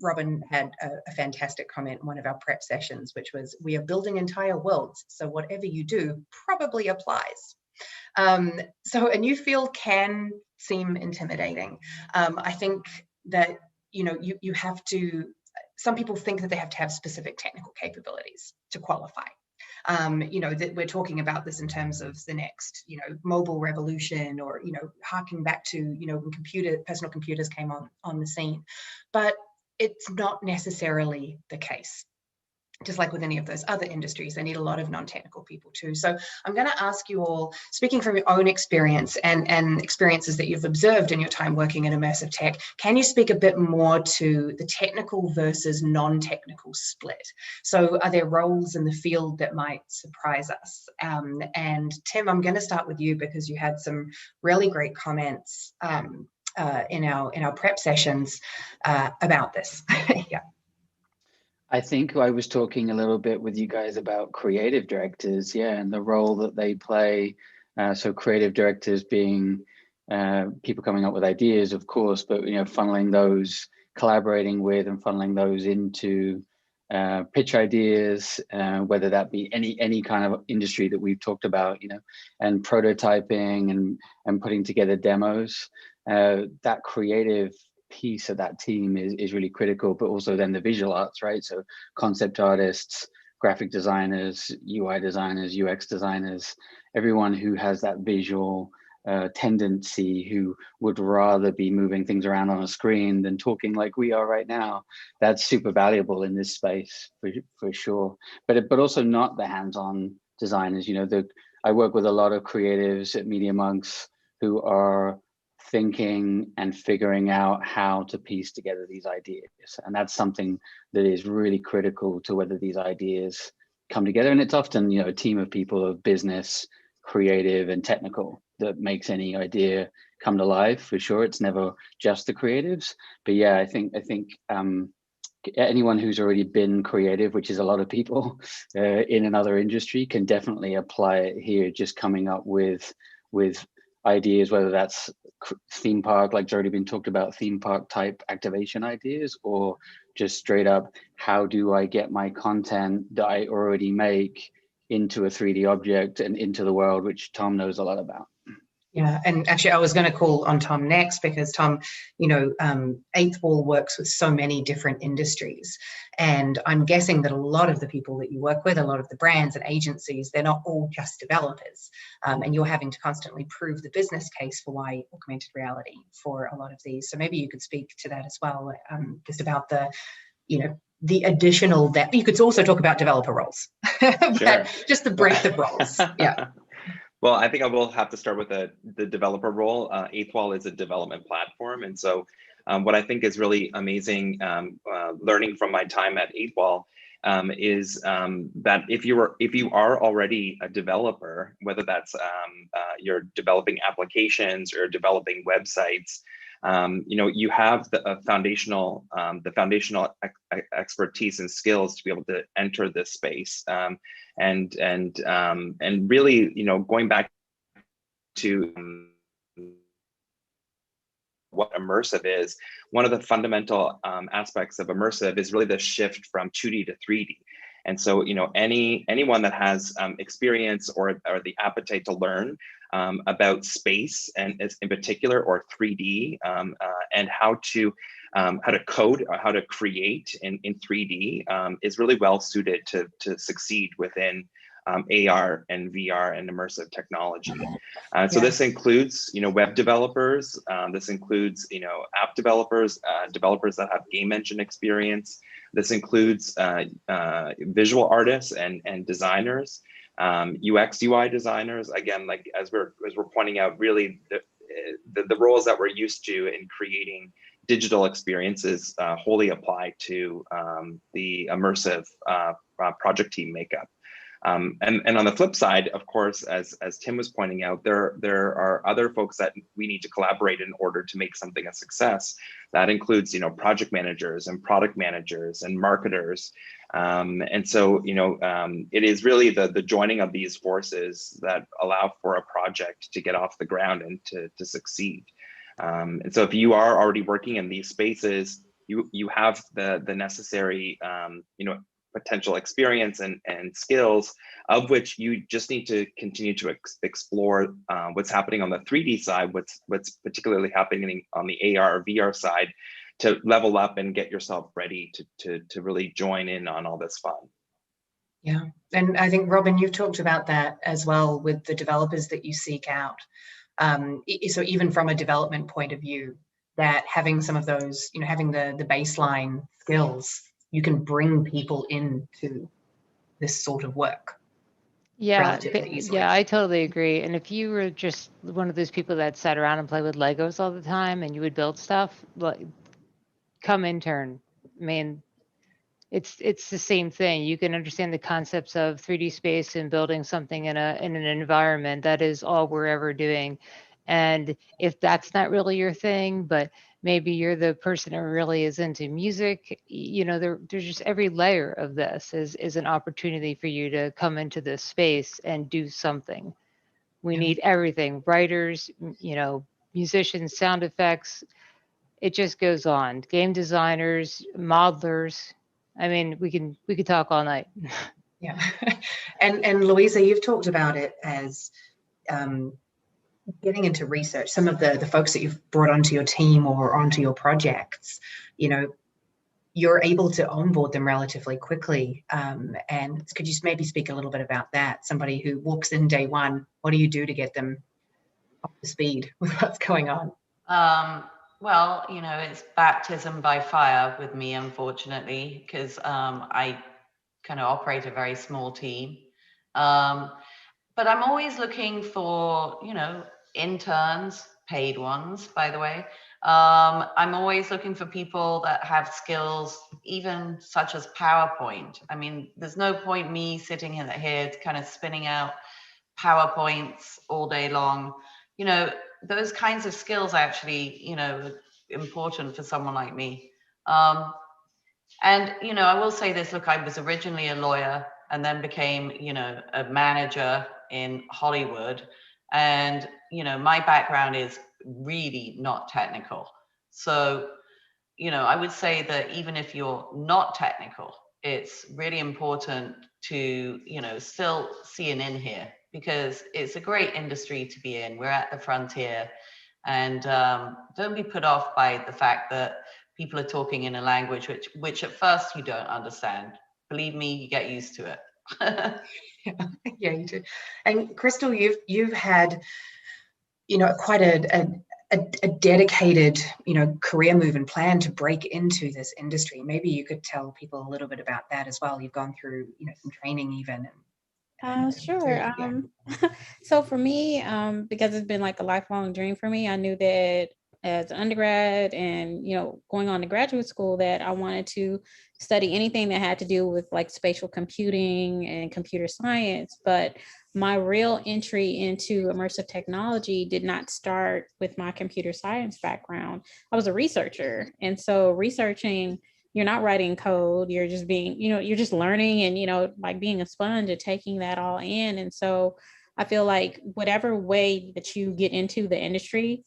S2: Robin had a fantastic comment in one of our prep sessions, which was, we are building entire worlds, so whatever you do probably applies. So a new field can seem intimidating. I think that, you have to, some people think that they have to have specific technical capabilities to qualify. That we're talking about this in terms of the next, mobile revolution, or, harking back to, when personal computers came on the scene. But it's not necessarily the case. Just like with any of those other industries, they need a lot of non-technical people too. So I'm going to ask you all, speaking from your own experience and experiences that you've observed in your time working in immersive tech, can you speak a bit more to the technical versus non-technical split? So are there roles in the field that might surprise us? And Tim, I'm going to start with you, because you had some really great comments in our prep sessions about this. Yeah.
S9: I think I was talking a little bit with you guys about creative directors, and the role that they play So creative directors being people coming up with ideas, of course, but funneling those, collaborating with and funneling those into pitch ideas, whether that be any kind of industry that we've talked about, and prototyping and putting together demos. That creative piece of that team is really critical, but also then the visual arts, right? So concept artists, graphic designers, UI designers, UX designers, everyone who has that visual tendency, who would rather be moving things around on a screen than talking like we are right now. That's super valuable in this space for sure. But also not the hands-on designers. I work with a lot of creatives at MediaMonks who are thinking and figuring out how to piece together these ideas. And that's something that is really critical to whether these ideas come together. And it's often, a team of people of business, creative and technical that makes any idea come to life, for sure. It's never just the creatives. But yeah, I think anyone who's already been creative, which is a lot of people in another industry, can definitely apply it here, just coming up with ideas, whether that's theme park, like it's already been talked about, theme park type activation ideas, or just straight up, how do I get my content that I already make into a 3D object and into the world, which Tom knows a lot about.
S2: Yeah, and actually I was going to call on Tom next, because Tom, Eighth Wall works with so many different industries, and I'm guessing that a lot of the people that you work with, a lot of the brands and agencies, they're not all just developers, and you're having to constantly prove the business case for why augmented reality for a lot of these. So maybe you could speak to that as well, just about the additional, that you could also talk about developer roles,
S7: Sure.
S2: just the breadth of roles. Yeah.
S7: Well, I think I will have to start with the developer role. Eighth Wall is a development platform. And so what I think is really amazing learning from my time at Eighth Wall is that if you are already a developer, whether that's you're developing applications or developing websites, you have the foundational expertise and skills to be able to enter this space, and really, going back to what immersive is, one of the fundamental aspects of immersive is really the shift from 2D to 3D. And so, anyone that has experience or the appetite to learn about space, and in particular, or 3D, and how to code or how to create in 3D is really well suited to succeed within AR and VR and immersive technology. So this includes, web developers. This includes, app developers, developers that have game engine experience. This includes visual artists and designers, UX UI designers. Again, like as we're pointing out, really the roles that we're used to in creating digital experiences wholly apply to the immersive project team makeup. And on the flip side, of course, as Tim was pointing out, there are other folks that we need to collaborate in order to make something a success. That includes, project managers and product managers and marketers. And so, it is really the joining of these forces that allow for a project to get off the ground and to succeed. And so if you are already working in these spaces, you have the necessary, potential experience and skills, of which you just need to continue to explore what's happening on the 3D side, what's particularly happening on the AR or VR side, to level up and get yourself ready to really join in on all this fun.
S2: Yeah, and I think, Robin, you've talked about that as well with the developers that you seek out. So even from a development point of view, that having some of those, having the baseline skills, you can bring people into this sort of work.
S6: Yeah, I totally agree. And if you were just one of those people that sat around and played with Legos all the time and you would build stuff, like, come intern. I mean, it's the same thing. You can understand the concepts of 3D space and building something in an environment. That is all we're ever doing. And if that's not really your thing, but maybe you're the person who really is into music, there's just every layer of this is an opportunity for you to come into this space and do something. We
S2: Yeah.
S6: need everything, writers, musicians, sound effects. It just goes on. Game designers, modelers. I mean, we could talk all night.
S2: Yeah. And Louisa, you've talked about it as getting into research. Some of the folks that you've brought onto your team or onto your projects, you're able to onboard them relatively quickly. And could you maybe speak a little bit about that? Somebody who walks in day one, what do you do to get them up to speed with what's going on?
S5: Well, it's baptism by fire with me, unfortunately, because I kind of operate a very small team. But I'm always looking for, interns, paid ones, by the way. I'm always looking for people that have skills, even such as PowerPoint. I mean, there's no point me sitting here kind of spinning out PowerPoints all day long. Those kinds of skills actually, important for someone like me. And, I will say this, look, I was originally a lawyer and then became, a manager in Hollywood. And, my background is really not technical. So, I would say that even if you're not technical, it's really important to, still see an in here, because it's a great industry to be in. We're at the frontier, and don't be put off by the fact that people are talking in a language which at first you don't understand. Believe me, you get used to it.
S2: Yeah, you do. And Krystal, you've had, quite a dedicated, career move and plan to break into this industry. Maybe you could tell people a little bit about that as well. You've gone through, some training even.
S4: Sure. So for me, because it's been like a lifelong dream for me, I knew that as an undergrad and, going on to graduate school, that I wanted to study anything that had to do with like spatial computing and computer science. But my real entry into immersive technology did not start with my computer science background. I was a researcher. And so researching, you're not writing code, you're just being, you're just learning and, like being a sponge and taking that all in. And so I feel like whatever way that you get into the industry,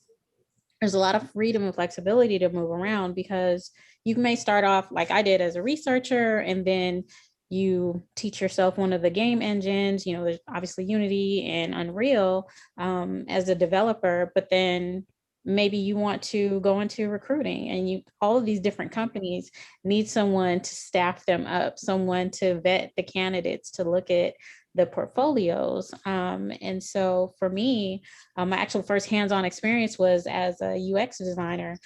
S4: there's a lot of freedom and flexibility to move around, because you may start off like I did as a researcher, and then you teach yourself one of the game engines, there's obviously Unity and Unreal as a developer, but then maybe you want to go into recruiting, and all of these different companies need someone to staff them up, someone to vet the candidates, to look at the portfolios. And so for me, my actual first hands-on experience was as a UX designer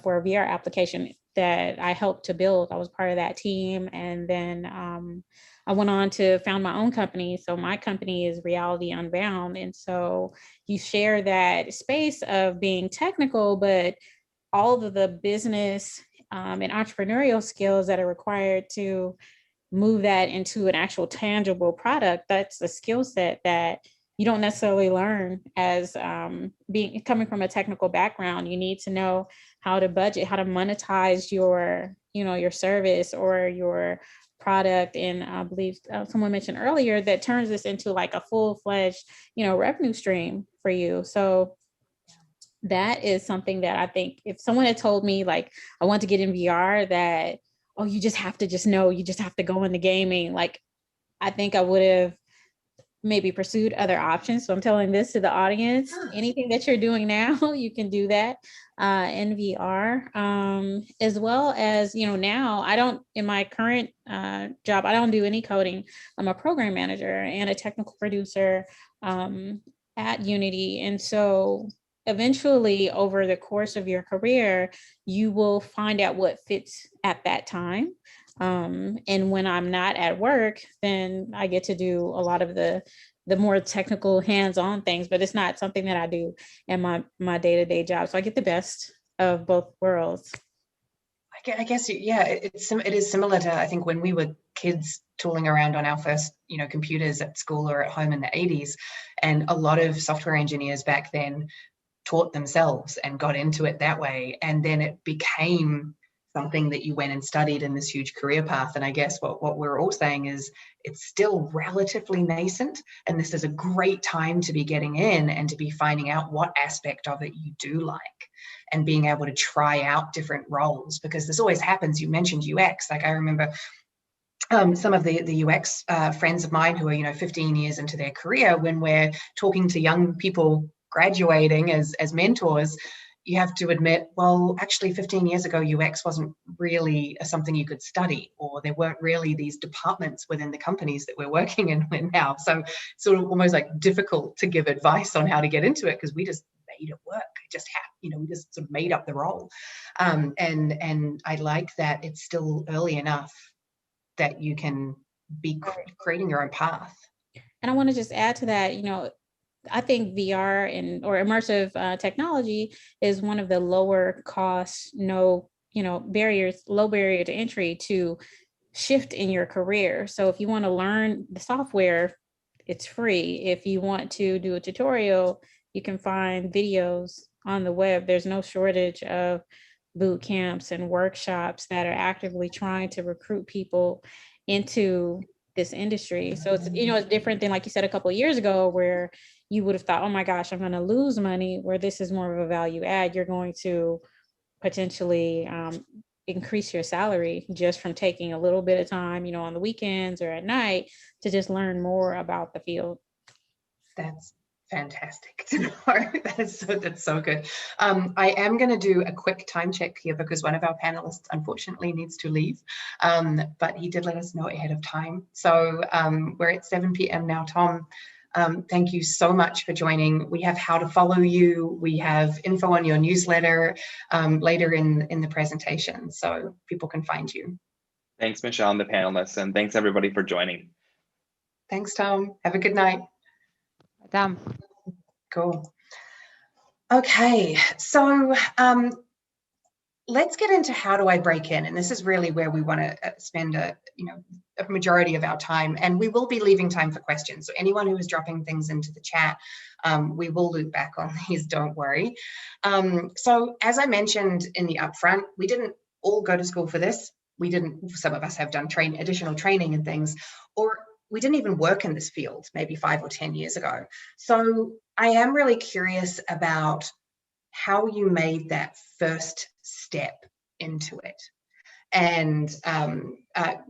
S4: for a VR application that I helped to build. I was part of that team. And then I went on to found my own company. So my company is Reality Unbound. And so you share that space of being technical, but all of the business and entrepreneurial skills that are required to move that into an actual tangible product. That's a skill set that you don't necessarily learn as coming from a technical background. You need to know how to budget, how to monetize your service or your product. And I believe someone mentioned earlier that turns this into like a full-fledged, revenue stream for you. So that is something that I think if someone had told me like I want to get in VR, that oh, you just have to know, you just have to go into gaming, like I think I would have maybe pursued other options. So I'm telling this to the audience, anything that you're doing now, you can do that in VR, as well as, now I don't, in my current job, I don't do any coding. I'm a program manager and a technical producer at Unity. And so eventually over the course of your career, you will find out what fits at that time. And when I'm not at work, then I get to do a lot of the more technical hands-on things, but it's not something that I do in my day-to-day job. So I get the best of both worlds.
S2: I guess, yeah, it is similar to, I think, when we were kids tooling around on our first, computers at school or at home in the 80s. And a lot of software engineers back then taught themselves and got into it that way. And then it became something that you went and studied in this huge career path. And I guess what we're all saying is it's still relatively nascent, and this is a great time to be getting in and to be finding out what aspect of it you do like, and being able to try out different roles, because this always happens. You mentioned UX. Like I remember some of the UX friends of mine who are 15 years into their career, when we're talking to young people graduating as mentors, you have to admit, well, actually 15 years ago, UX wasn't really something you could study, or there weren't really these departments within the companies that we're working in now. So it's sort of almost like difficult to give advice on how to get into it, because we just made it work. It just happened, we just sort of made up the role. And I like that it's still early enough that you can be creating your own path.
S4: And I want to just add to that, I think VR or immersive technology is one of the lower cost, low barrier to entry to shift in your career. So if you want to learn the software, it's free. If you want to do a tutorial, you can find videos on the web. There's no shortage of boot camps and workshops that are actively trying to recruit people into this industry. So it's, it's different than, like you said, a couple of years ago, where you would have thought, oh my gosh, I'm going to lose money, where this is more of a value add. You're going to potentially increase your salary just from taking a little bit of time, on the weekends or at night, to just learn more about the field.
S2: That's fantastic to know. That's so good. I am going to do a quick time check here, because one of our panelists unfortunately needs to leave, but he did let us know ahead of time. So we're at 7 p.m. now, Tom. Thank you so much for joining. We have how to follow you. We have info on your newsletter later in the presentation, so people can find you.
S7: Thanks, Michelle and the panelists, and thanks everybody for joining.
S2: Thanks, Tom. Have a good night.
S6: Tom.
S2: Cool. Okay, so let's get into how do I break in, and this is really where we want to spend a majority of our time, and we will be leaving time for questions. So anyone who is dropping things into the chat, we will loop back on these, don't worry. So as I mentioned in the upfront, we didn't all go to school for this. Some of us have done additional training and things, or we didn't even work in this field maybe 5 or 10 years ago. So I am really curious about how you made that first step into it. And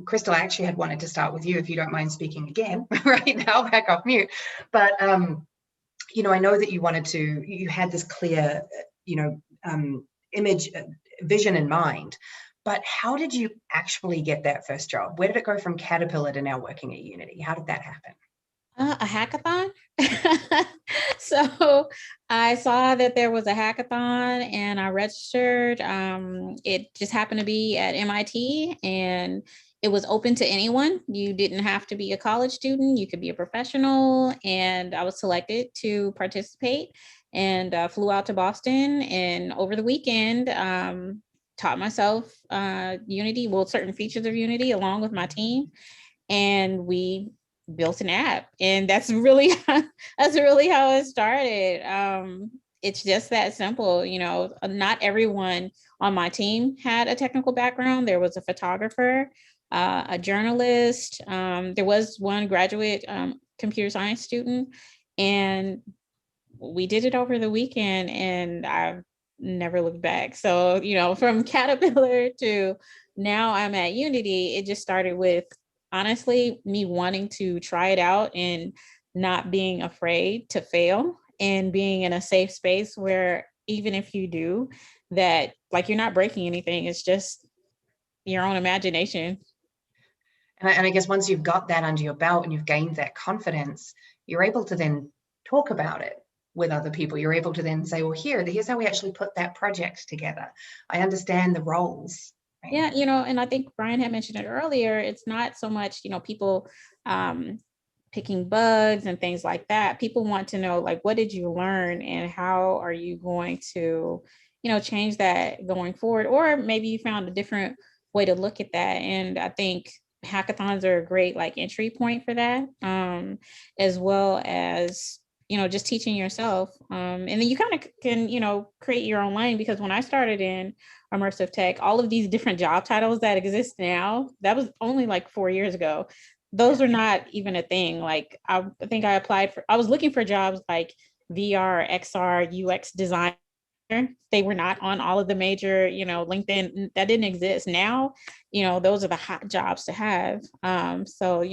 S2: Krystal, I actually had wanted to start with you, if you don't mind speaking again right now, back off mute. But, I know that you had this clear, vision in mind. But how did you actually get that first job? Where did it go from Caterpillar to now working at Unity? How did that happen?
S4: A hackathon. So I saw that there was a hackathon and I registered. It just happened to be at MIT, and it was open to anyone. You didn't have to be a college student. You could be a professional. And I was selected to participate, and flew out to Boston. And over the weekend, taught myself Unity, certain features of Unity along with my team, and we built an app. And that's really how it started. It's just that simple. Not everyone on my team had a technical background. There was a photographer, a journalist. There was one graduate computer science student, and we did it over the weekend, and I've never looked back. So, from Caterpillar to now I'm at Unity, it just started with, honestly, me wanting to try it out and not being afraid to fail, and being in a safe space where even if you do that, like, you're not breaking anything, it's just your own imagination.
S2: And I guess once you've got that under your belt and you've gained that confidence, you're able to then talk about it with other people. You're able to then say, well, here's how we actually put that project together. I understand the roles. Right?
S4: Yeah, and I think Brian had mentioned it earlier. It's not so much, people picking bugs and things like that. People want to know, like, what did you learn and how are you going to, change that going forward? Or maybe you found a different way to look at that. And I think hackathons are a great, entry point for that, as well as just teaching yourself. And then you kind of can, create your own lane, because when I started in Immersive Tech, all of these different job titles that exist now, that was only like 4 years ago. Those are not even a thing. Like I think I was looking for jobs like VR, XR, UX designer. They were not on all of the major, LinkedIn, that didn't exist. Now, those are the hot jobs to have. So,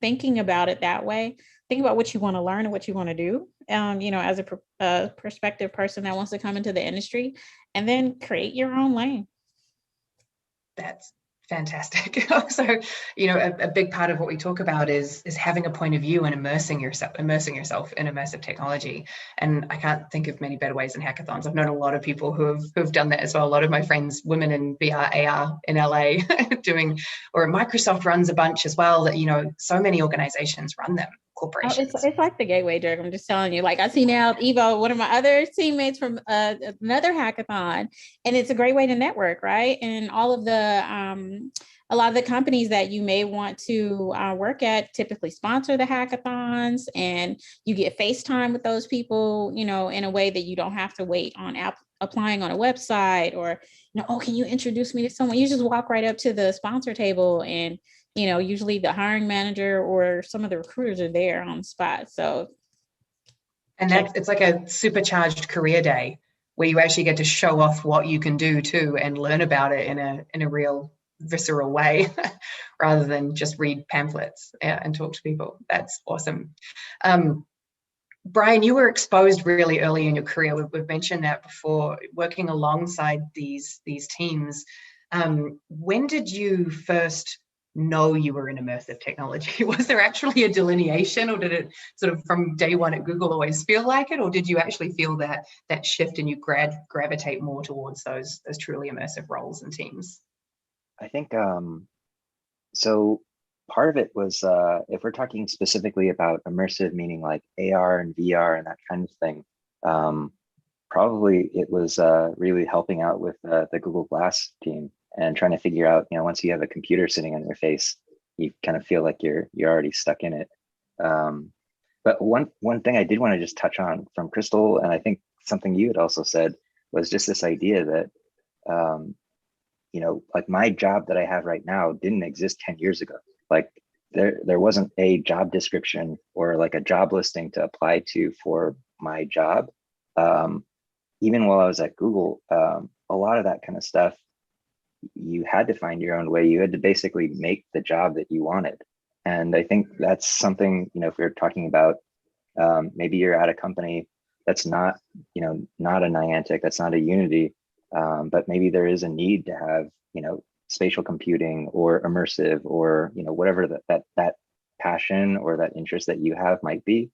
S4: thinking about it that way, think about what you want to learn and what you want to do, as a prospective person that wants to come into the industry, and then create your own lane.
S2: That's fantastic. So, a big part of what we talk about is having a point of view and immersing yourself in immersive technology. And I can't think of many better ways than hackathons. I've known a lot of people who've done that as well. A lot of my friends, women in VR, AR in LA or Microsoft runs a bunch as well, that, so many organizations run them, corporations.
S4: It's like the gateway drug. I'm just telling you. Like I see now Evo, one of my other teammates from another hackathon, and it's a great way to network, right? And all of the a lot of the companies that you may want to work at typically sponsor the hackathons, and you get FaceTime with those people, in a way that you don't have to wait on applying on a website, or, oh, can you introduce me to someone? You just walk right up to the sponsor table, and usually the hiring manager or some of the recruiters are there on the spot. So,
S2: and it's like a supercharged career day where you actually get to show off what you can do too, and learn about it in a real visceral way, rather than just read pamphlets and talk to people. That's awesome. Brian, you were exposed really early in your career. We've mentioned that before, working alongside these teams. When did you first know you were in immersive technology? Was there actually a delineation, or did it sort of from day one at Google always feel like it, or did you actually feel that shift and you gravitate more towards those truly immersive roles and teams?
S8: I think so. Part of it was if we're talking specifically about immersive, meaning like AR and VR and that kind of thing, probably it was really helping out with the Google Glass team and trying to figure out, once you have a computer sitting on your face, you kind of feel like you're already stuck in it. But one thing I did want to just touch on from Krystal, and I think something you had also said, was just this idea that like my job that I have right now didn't exist 10 years ago. Like there wasn't a job description or like a job listing to apply to for my job. Even while I was at Google, a lot of that kind of stuff, you had to find your own way. You had to basically make the job that you wanted. And I think that's something, if we're talking about maybe you're at a company that's not, not a Niantic, that's not a Unity, but maybe there is a need to have, spatial computing or immersive or, whatever that passion or that interest that you have might be.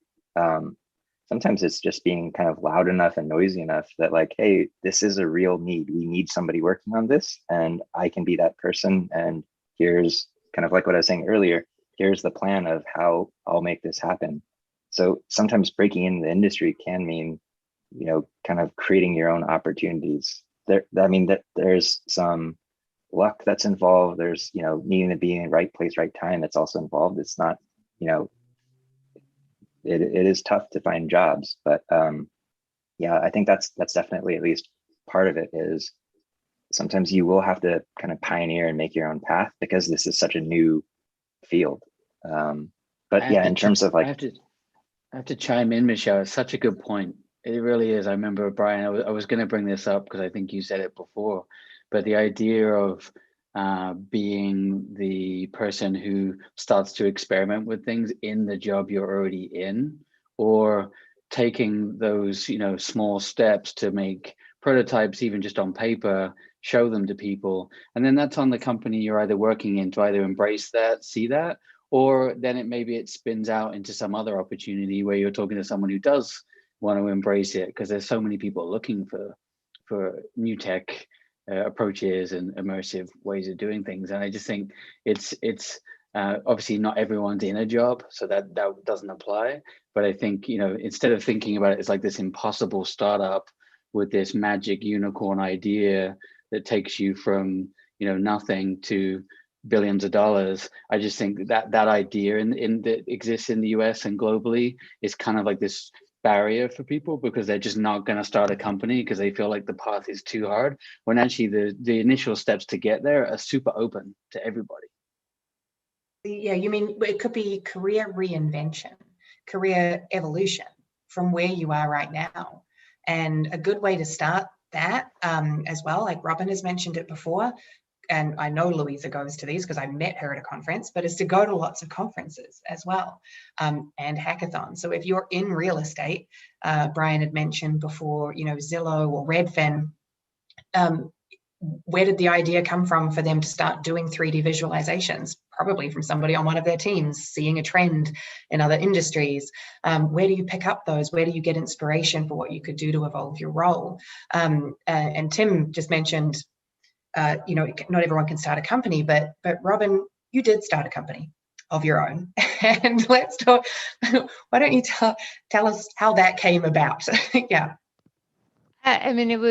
S8: Sometimes it's just being kind of loud enough and noisy enough that like, hey, this is a real need. We need somebody working on this, and I can be that person. And here's kind of like what I was saying earlier, here's the plan of how I'll make this happen. So sometimes breaking into the industry can mean, kind of creating your own opportunities. There's some luck that's involved. There's, needing to be in the right place, right time that's also involved. It's not, it is tough to find jobs, but yeah, I think that's definitely at least part of it. Is sometimes you will have to kind of pioneer and make your own path because this is such a new field. But yeah, in terms of like,
S9: I have to chime in, Michelle. It's such a good point. It really is. I remember, Brian, I was going to bring this up because I think you said it before, but the idea of being the person who starts to experiment with things in the job you're already in, or taking those, small steps to make prototypes, even just on paper, show them to people. And then that's on the company you're either working in to either embrace that, see that, or then maybe it spins out into some other opportunity where you're talking to someone who does want to embrace it, because there's so many people looking for new tech approaches and immersive ways of doing things. And I just think it's obviously not everyone's in a job, so that doesn't apply. But I think, instead of thinking about it as like this impossible startup with this magic unicorn idea that takes you from nothing to billions of dollars, I just think that idea that exists in the US and globally is kind of like this barrier for people because they're just not going to start a company because they feel like the path is too hard, when actually the initial steps to get there are super open to everybody.
S2: Yeah, you mean it could be career reinvention, career evolution from where you are right now. And a good way to start that as well, like Robin has mentioned it before, and I know Louisa goes to these because I met her at a conference, but is to go to lots of conferences as well, and hackathons. So if you're in real estate, Brian had mentioned before, you know, Zillow or Redfin, where did the idea come from for them to start doing 3D visualizations? Probably from somebody on one of their teams, seeing a trend in other industries. Where do you pick up those? Where do you get inspiration for what you could do to evolve your role? And Tim just mentioned, you know, not everyone can start a company, but Robin, you did start a company of your own. And let's talk, why don't you tell us how that came about? Yeah.
S6: I mean, it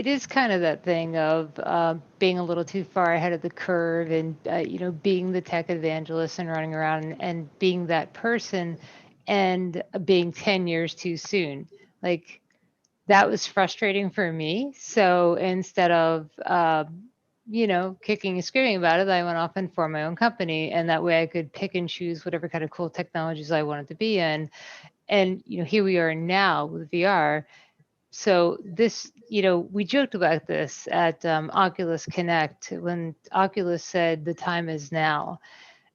S6: is kind of that thing of being a little too far ahead of the curve and, you know, being the tech evangelist and running around and being that person and being 10 years too soon. Like, that was frustrating for me. So instead of, you know, kicking and screaming about it, I went off and formed my own company. And that way I could pick and choose whatever kind of cool technologies I wanted to be in. And, you know, here we are now with VR. So this, you know, we joked about this at Oculus Connect when Oculus said the time is now.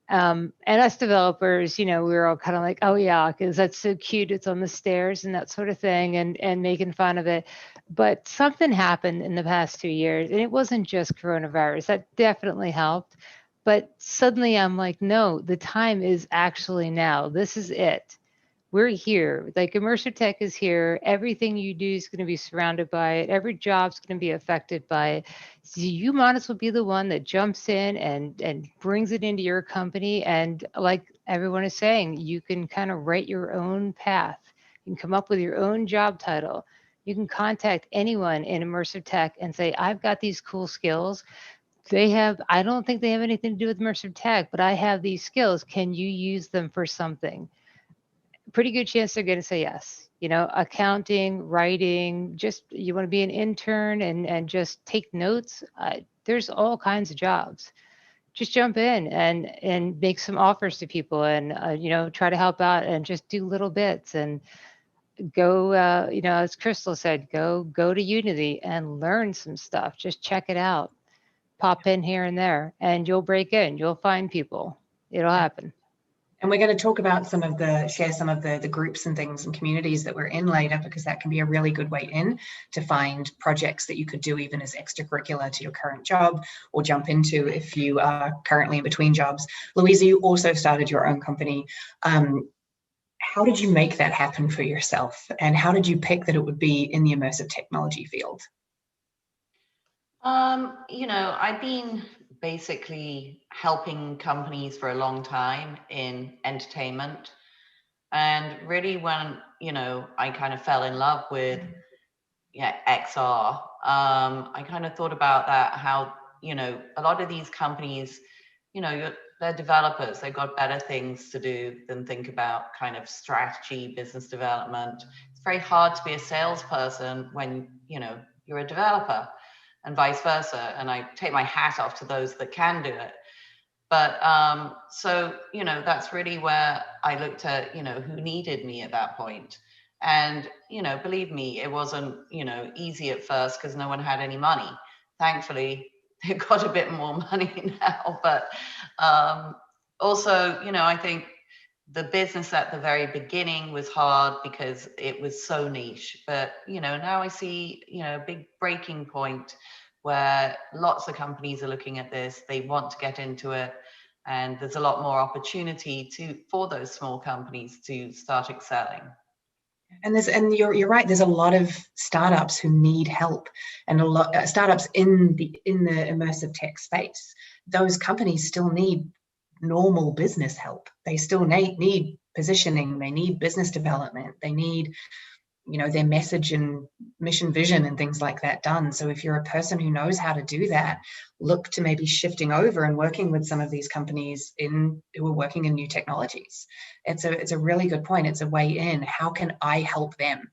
S6: And us developers, you know, we were all kind of like, oh yeah, because that's so cute. It's on the stairs and that sort of thing, and making fun of it. But something happened in the past 2 years, and it wasn't just coronavirus. That definitely helped. But suddenly I'm like, no, the time is actually now. This is it. We're here. Like, Immersive Tech is here. Everything you do is going to be surrounded by it. Every job's going to be affected by it. So you might as well be the one that jumps in and brings it into your company. And like everyone is saying, you can kind of write your own path. You can come up with your own job title. You can contact anyone in Immersive Tech and say, I've got these cool skills. I don't think they have anything to do with Immersive Tech, but I have these skills. Can you use them for something? Pretty good chance they're going to say yes. You know, accounting, writing, just you want to be an intern and just take notes. There's all kinds of jobs. Just jump in and make some offers to people and, you know, try to help out and just do little bits and go, you know, as Krystal said, go to Unity and learn some stuff. Just check it out. Pop in here and there and you'll break in. You'll find people. It'll happen.
S2: And we're going to talk about share some of the groups and things and communities that we're in later, because that can be a really good way in to find projects that you could do even as extracurricular to your current job or jump into if you are currently in between jobs. Louisa, you also started your own company. How did you make that happen for yourself? And how did you pick that it would be in the immersive technology field?
S5: You know, I've been basically helping companies for a long time in entertainment. And really when, you know, I kind of fell in love with XR, I kind of thought about that, how, you know, a lot of these companies, you know, they're developers, they've got better things to do than think about kind of strategy, business development. It's very hard to be a salesperson when, you know, you're a developer, and vice versa. And I take my hat off to those that can do it. But so, you know, that's really where I looked at, you know, who needed me at that point. And, you know, believe me, it wasn't, you know, easy at first because no one had any money. Thankfully, they've got a bit more money now. But also, you know, I think the business at the very beginning was hard because it was so niche. But, you know, now I see, you know, a big breaking point where lots of companies are looking at this. They want to get into it. And there's a lot more opportunity for those small companies to start excelling.
S2: And you're right. There's a lot of startups who need help, and a lot startups in the immersive tech space. Those companies still need normal business help. They still need positioning. They need business development. They need their message and mission vision and things like that done. So if you're a person who knows how to do that, look to maybe shifting over and working with some of these companies who are working in new technologies. It's a really good point. It's a way in. How can I help them?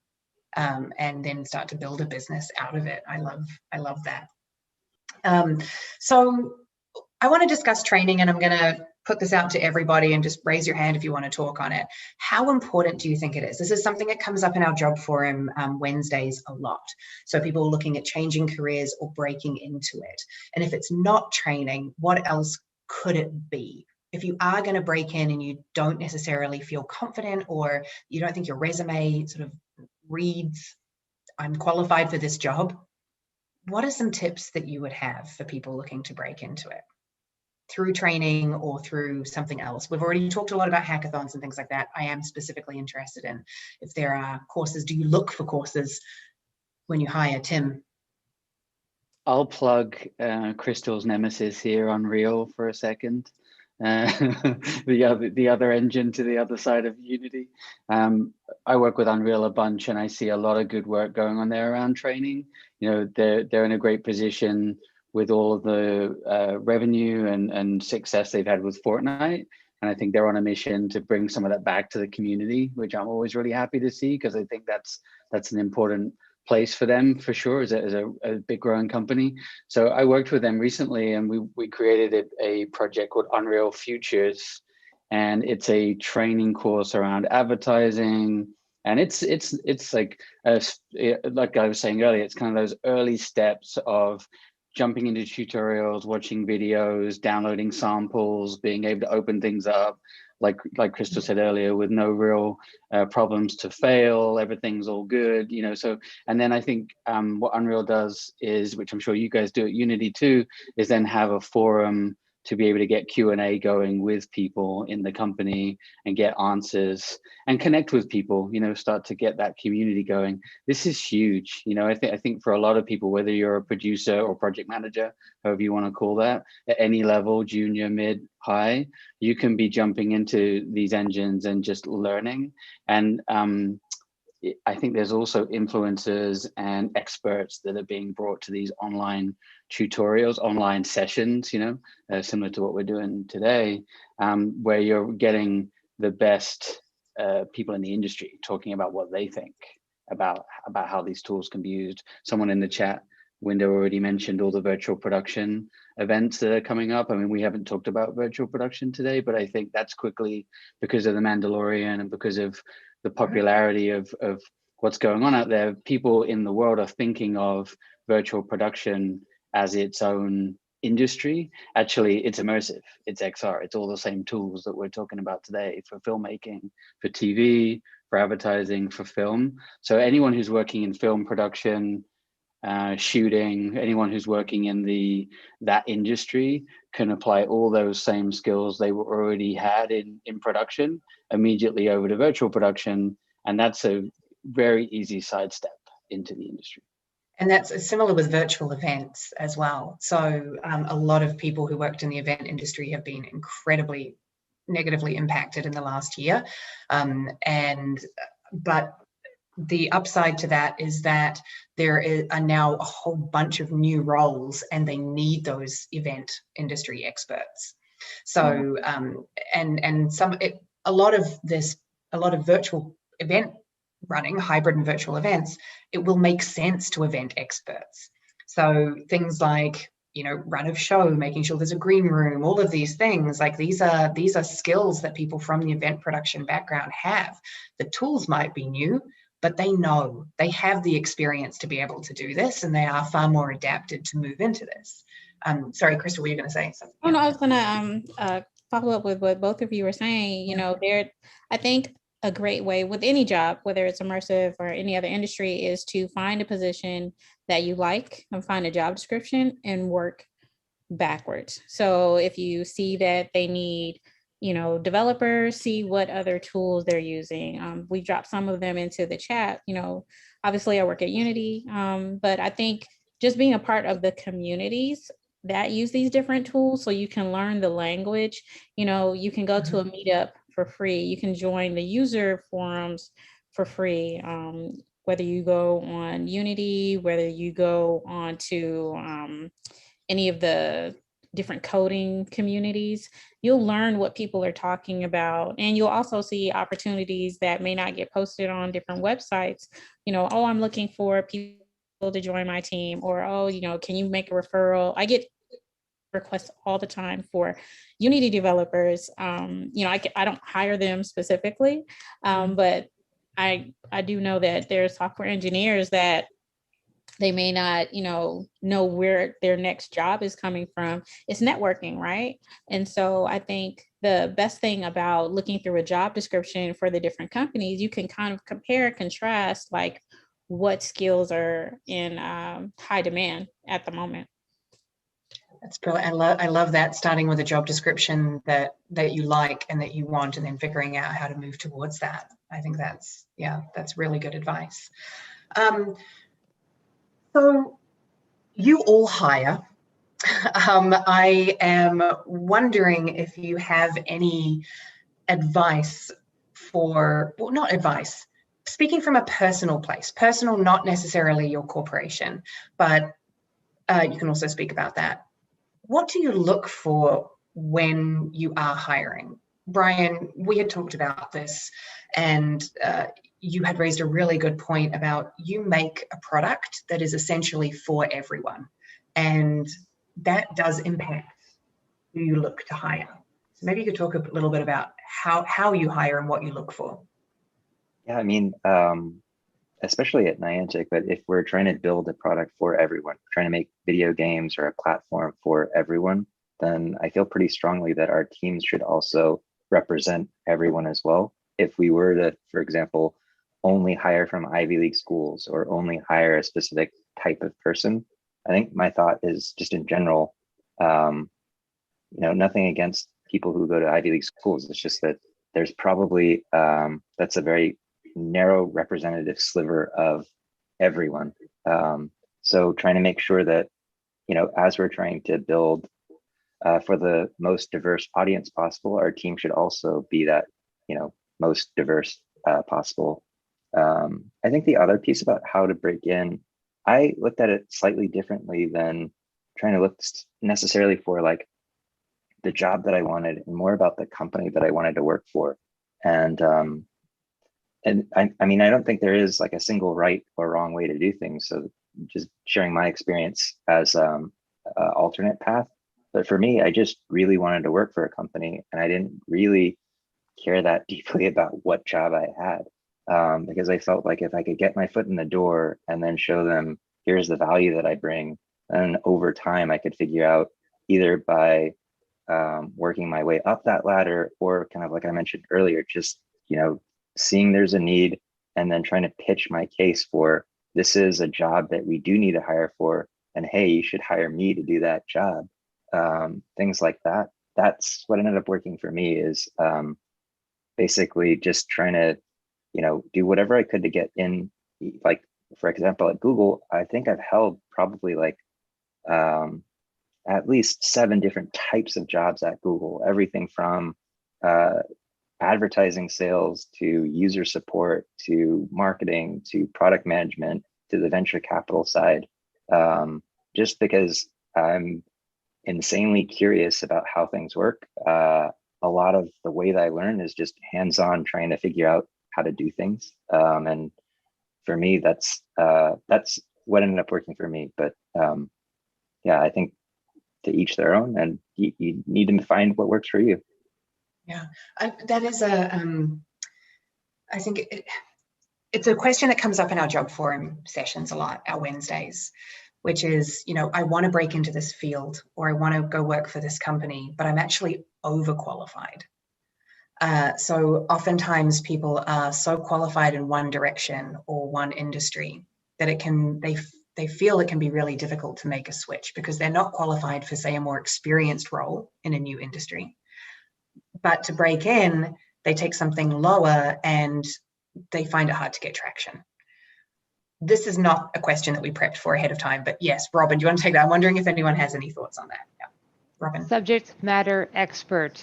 S2: And then start to build a business out of it. I love that. So I want to discuss training, and I'm going to put this out to everybody and just raise your hand if you want to talk on it. How important do you think it is? This is something that comes up in our job forum Wednesdays a lot. So people are looking at changing careers or breaking into it. And if it's not training, what else could it be? If you are going to break in and you don't necessarily feel confident, or you don't think your resume sort of reads, I'm qualified for this job, what are some tips that you would have for people looking to break into it through training or through something else? We've already talked a lot about hackathons and things like that. I am specifically interested in if there are courses. Do you look for courses when you hire? Tim?
S9: I'll plug Krystal's nemesis here, Unreal, for a second. The other engine to the other side of Unity. I work with Unreal a bunch, and I see a lot of good work going on there around training. They're in a great position with all of the revenue and success they've had with Fortnite. And I think they're on a mission to bring some of that back to the community, which I'm always really happy to see, because I think that's an important place for them for sure, as a big growing company. So I worked with them recently, and we created a project called Unreal Futures, and it's a training course around advertising. And it's like I was saying earlier, it's kind of those early steps of jumping into tutorials, watching videos, downloading samples, being able to open things up, like Krystal said earlier, with no real problems to fail, everything's all good, So, and then I think what Unreal does is, which I'm sure you guys do at Unity too, is then have a forum to be able to get Q&A going with people in the company and get answers and connect with people, start to get that community going. This is huge. I think for a lot of people, whether you're a producer or project manager, however you want to call that, at any level, junior, mid, high, you can be jumping into these engines and just learning. And I think there's also influencers and experts that are being brought to these online tutorials, online sessions, similar to what we're doing today, where you're getting the best people in the industry talking about what they think about how these tools can be used. Someone in the chat window already mentioned all the virtual production events that are coming up. I mean, we haven't talked about virtual production today, but I think that's quickly, because of The Mandalorian and because of the popularity of what's going on out there, people in the world are thinking of virtual production as its own industry. Actually, it's immersive, it's XR, it's all the same tools that we're talking about today for filmmaking, for TV, for advertising, for film. So anyone who's working in film production, shooting, anyone who's working in that industry can apply all those same skills they already had in production immediately over to virtual production. And that's a very easy sidestep into the industry.
S2: And that's similar with virtual events as well. So a lot of people who worked in the event industry have been incredibly negatively impacted in the last year. But the upside to that is that there are now a whole bunch of new roles, and they need those event industry experts. So a lot of virtual event running, hybrid and virtual events, it will make sense to event experts. So things like, run of show, making sure there's a green room, all of these things, like these are skills that people from the event production background have. The tools might be new, but they have the experience to be able to do this, and they are far more adapted to move into this. Sorry, Krystal, were you going to say something?
S4: Oh, no, I was going to follow up with what both of you were saying. I think a great way with any job, whether it's immersive or any other industry, is to find a position that you like and find a job description and work backwards. So if you see that they need, developers, see what other tools they're using. We dropped some of them into the chat. Obviously I work at Unity, but I think just being a part of the communities that use these different tools, so you can learn the language. You can go to a meetup for free. You can join the user forums for free. whether you go on Unity, whether you go on to any of the different coding communities, you'll learn what people are talking about. And you'll also see opportunities that may not get posted on different websites. Oh, I'm looking for people to join my team, or, oh, can you make a referral? I get requests all the time for Unity developers. I don't hire them specifically, but I do know that there are software engineers that they may not, know where their next job is coming from. It's networking, right? And so I think the best thing about looking through a job description for the different companies, you can kind of compare, contrast, like what skills are in high demand at the moment.
S2: That's brilliant. I love that, starting with a job description that you like and that you want, and then figuring out how to move towards that. I think that's really good advice. So you all hire. I am wondering if you have any advice not advice, speaking from a personal place, personal, not necessarily your corporation, but you can also speak about that. What do you look for when you are hiring? Brian, we had talked about this, and you had raised a really good point about you make a product that is essentially for everyone, and that does impact who you look to hire. So maybe you could talk a little bit about how you hire and what you look for.
S8: Yeah, I mean, especially at Niantic, but if we're trying to build a product for everyone, trying to make video games or a platform for everyone, then I feel pretty strongly that our teams should also represent everyone as well. If we were to, for example, only hire from Ivy League schools or only hire a specific type of person, I think my thought is just in general, nothing against people who go to Ivy League schools. It's just that there's probably, that's a very narrow representative sliver of everyone. So trying to make sure that, as we're trying to build for the most diverse audience possible, our team should also be that, most diverse possible. I think the other piece about how to break in, I looked at it slightly differently than trying to look necessarily for like the job that I wanted, and more about the company that I wanted to work for. And I mean, I don't think there is like a single right or wrong way to do things. So just sharing my experience as an alternate path. But for me, I just really wanted to work for a company, and I didn't really care that deeply about what job I had, because I felt like if I could get my foot in the door and then show them, here's the value that I bring, and over time I could figure out either by working my way up that ladder, or kind of like I mentioned earlier, just, seeing there's a need and then trying to pitch my case for, this is a job that we do need to hire for, and hey, you should hire me to do that job. Things like that. That's what ended up working for me, is basically just trying to, do whatever I could to get in. Like, for example, at Google, I think I've held probably like at least 7 different types of jobs at Google, everything from advertising sales to user support to marketing to product management to the venture capital side, just because I'm insanely curious about how things work. A lot of the way that I learn is just hands-on, trying to figure out how to do things. And for me, that's what ended up working for me. But yeah, I think to each their own, and you need to find what works for you.
S2: Yeah, that is I think it's a question that comes up in our job forum sessions a lot, our Wednesdays, which is, I want to break into this field, or I want to go work for this company, but I'm actually overqualified. So oftentimes people are so qualified in one direction or one industry that they feel it can be really difficult to make a switch, because they're not qualified for, say, a more experienced role in a new industry. But to break in, they take something lower and they find it hard to get traction. This is not a question that we prepped for ahead of time, but yes, Robin, do you want to take that? I'm wondering if anyone has any thoughts on that. Yeah, Robin.
S6: Subject matter expert.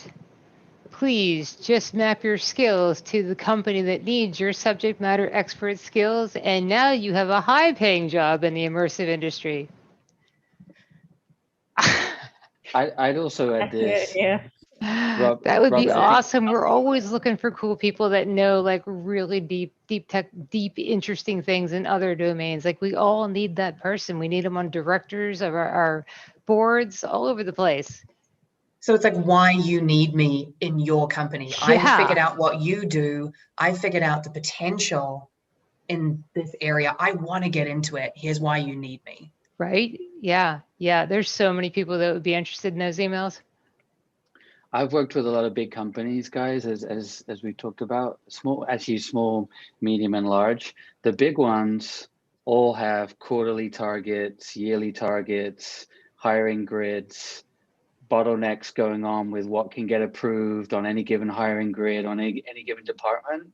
S6: please just map your skills to the company that needs your subject matter expert skills. And now you have a high paying job in the immersive industry.
S9: I'd also add
S4: That's good,
S9: this.
S4: yeah.
S9: Rob,
S6: That would be
S9: Robin,
S6: awesome. We're always looking for cool people that know like really deep tech, deep, interesting things in other domains. Like we all need that person. We need them on directors of our boards all over the place.
S2: So it's like why you need me in your company. I've
S6: Yeah.
S2: figured out what you do. I figured out the potential in this area. I want to get into it. Here's why you need me.
S6: Right? Yeah. Yeah. There's so many people that would be interested in those emails.
S9: I've worked with a lot of big companies, guys, as we talked about, small, medium, and large. The big ones all have quarterly targets, yearly targets, hiring grids, bottlenecks going on with what can get approved on any given hiring grid, on any given department.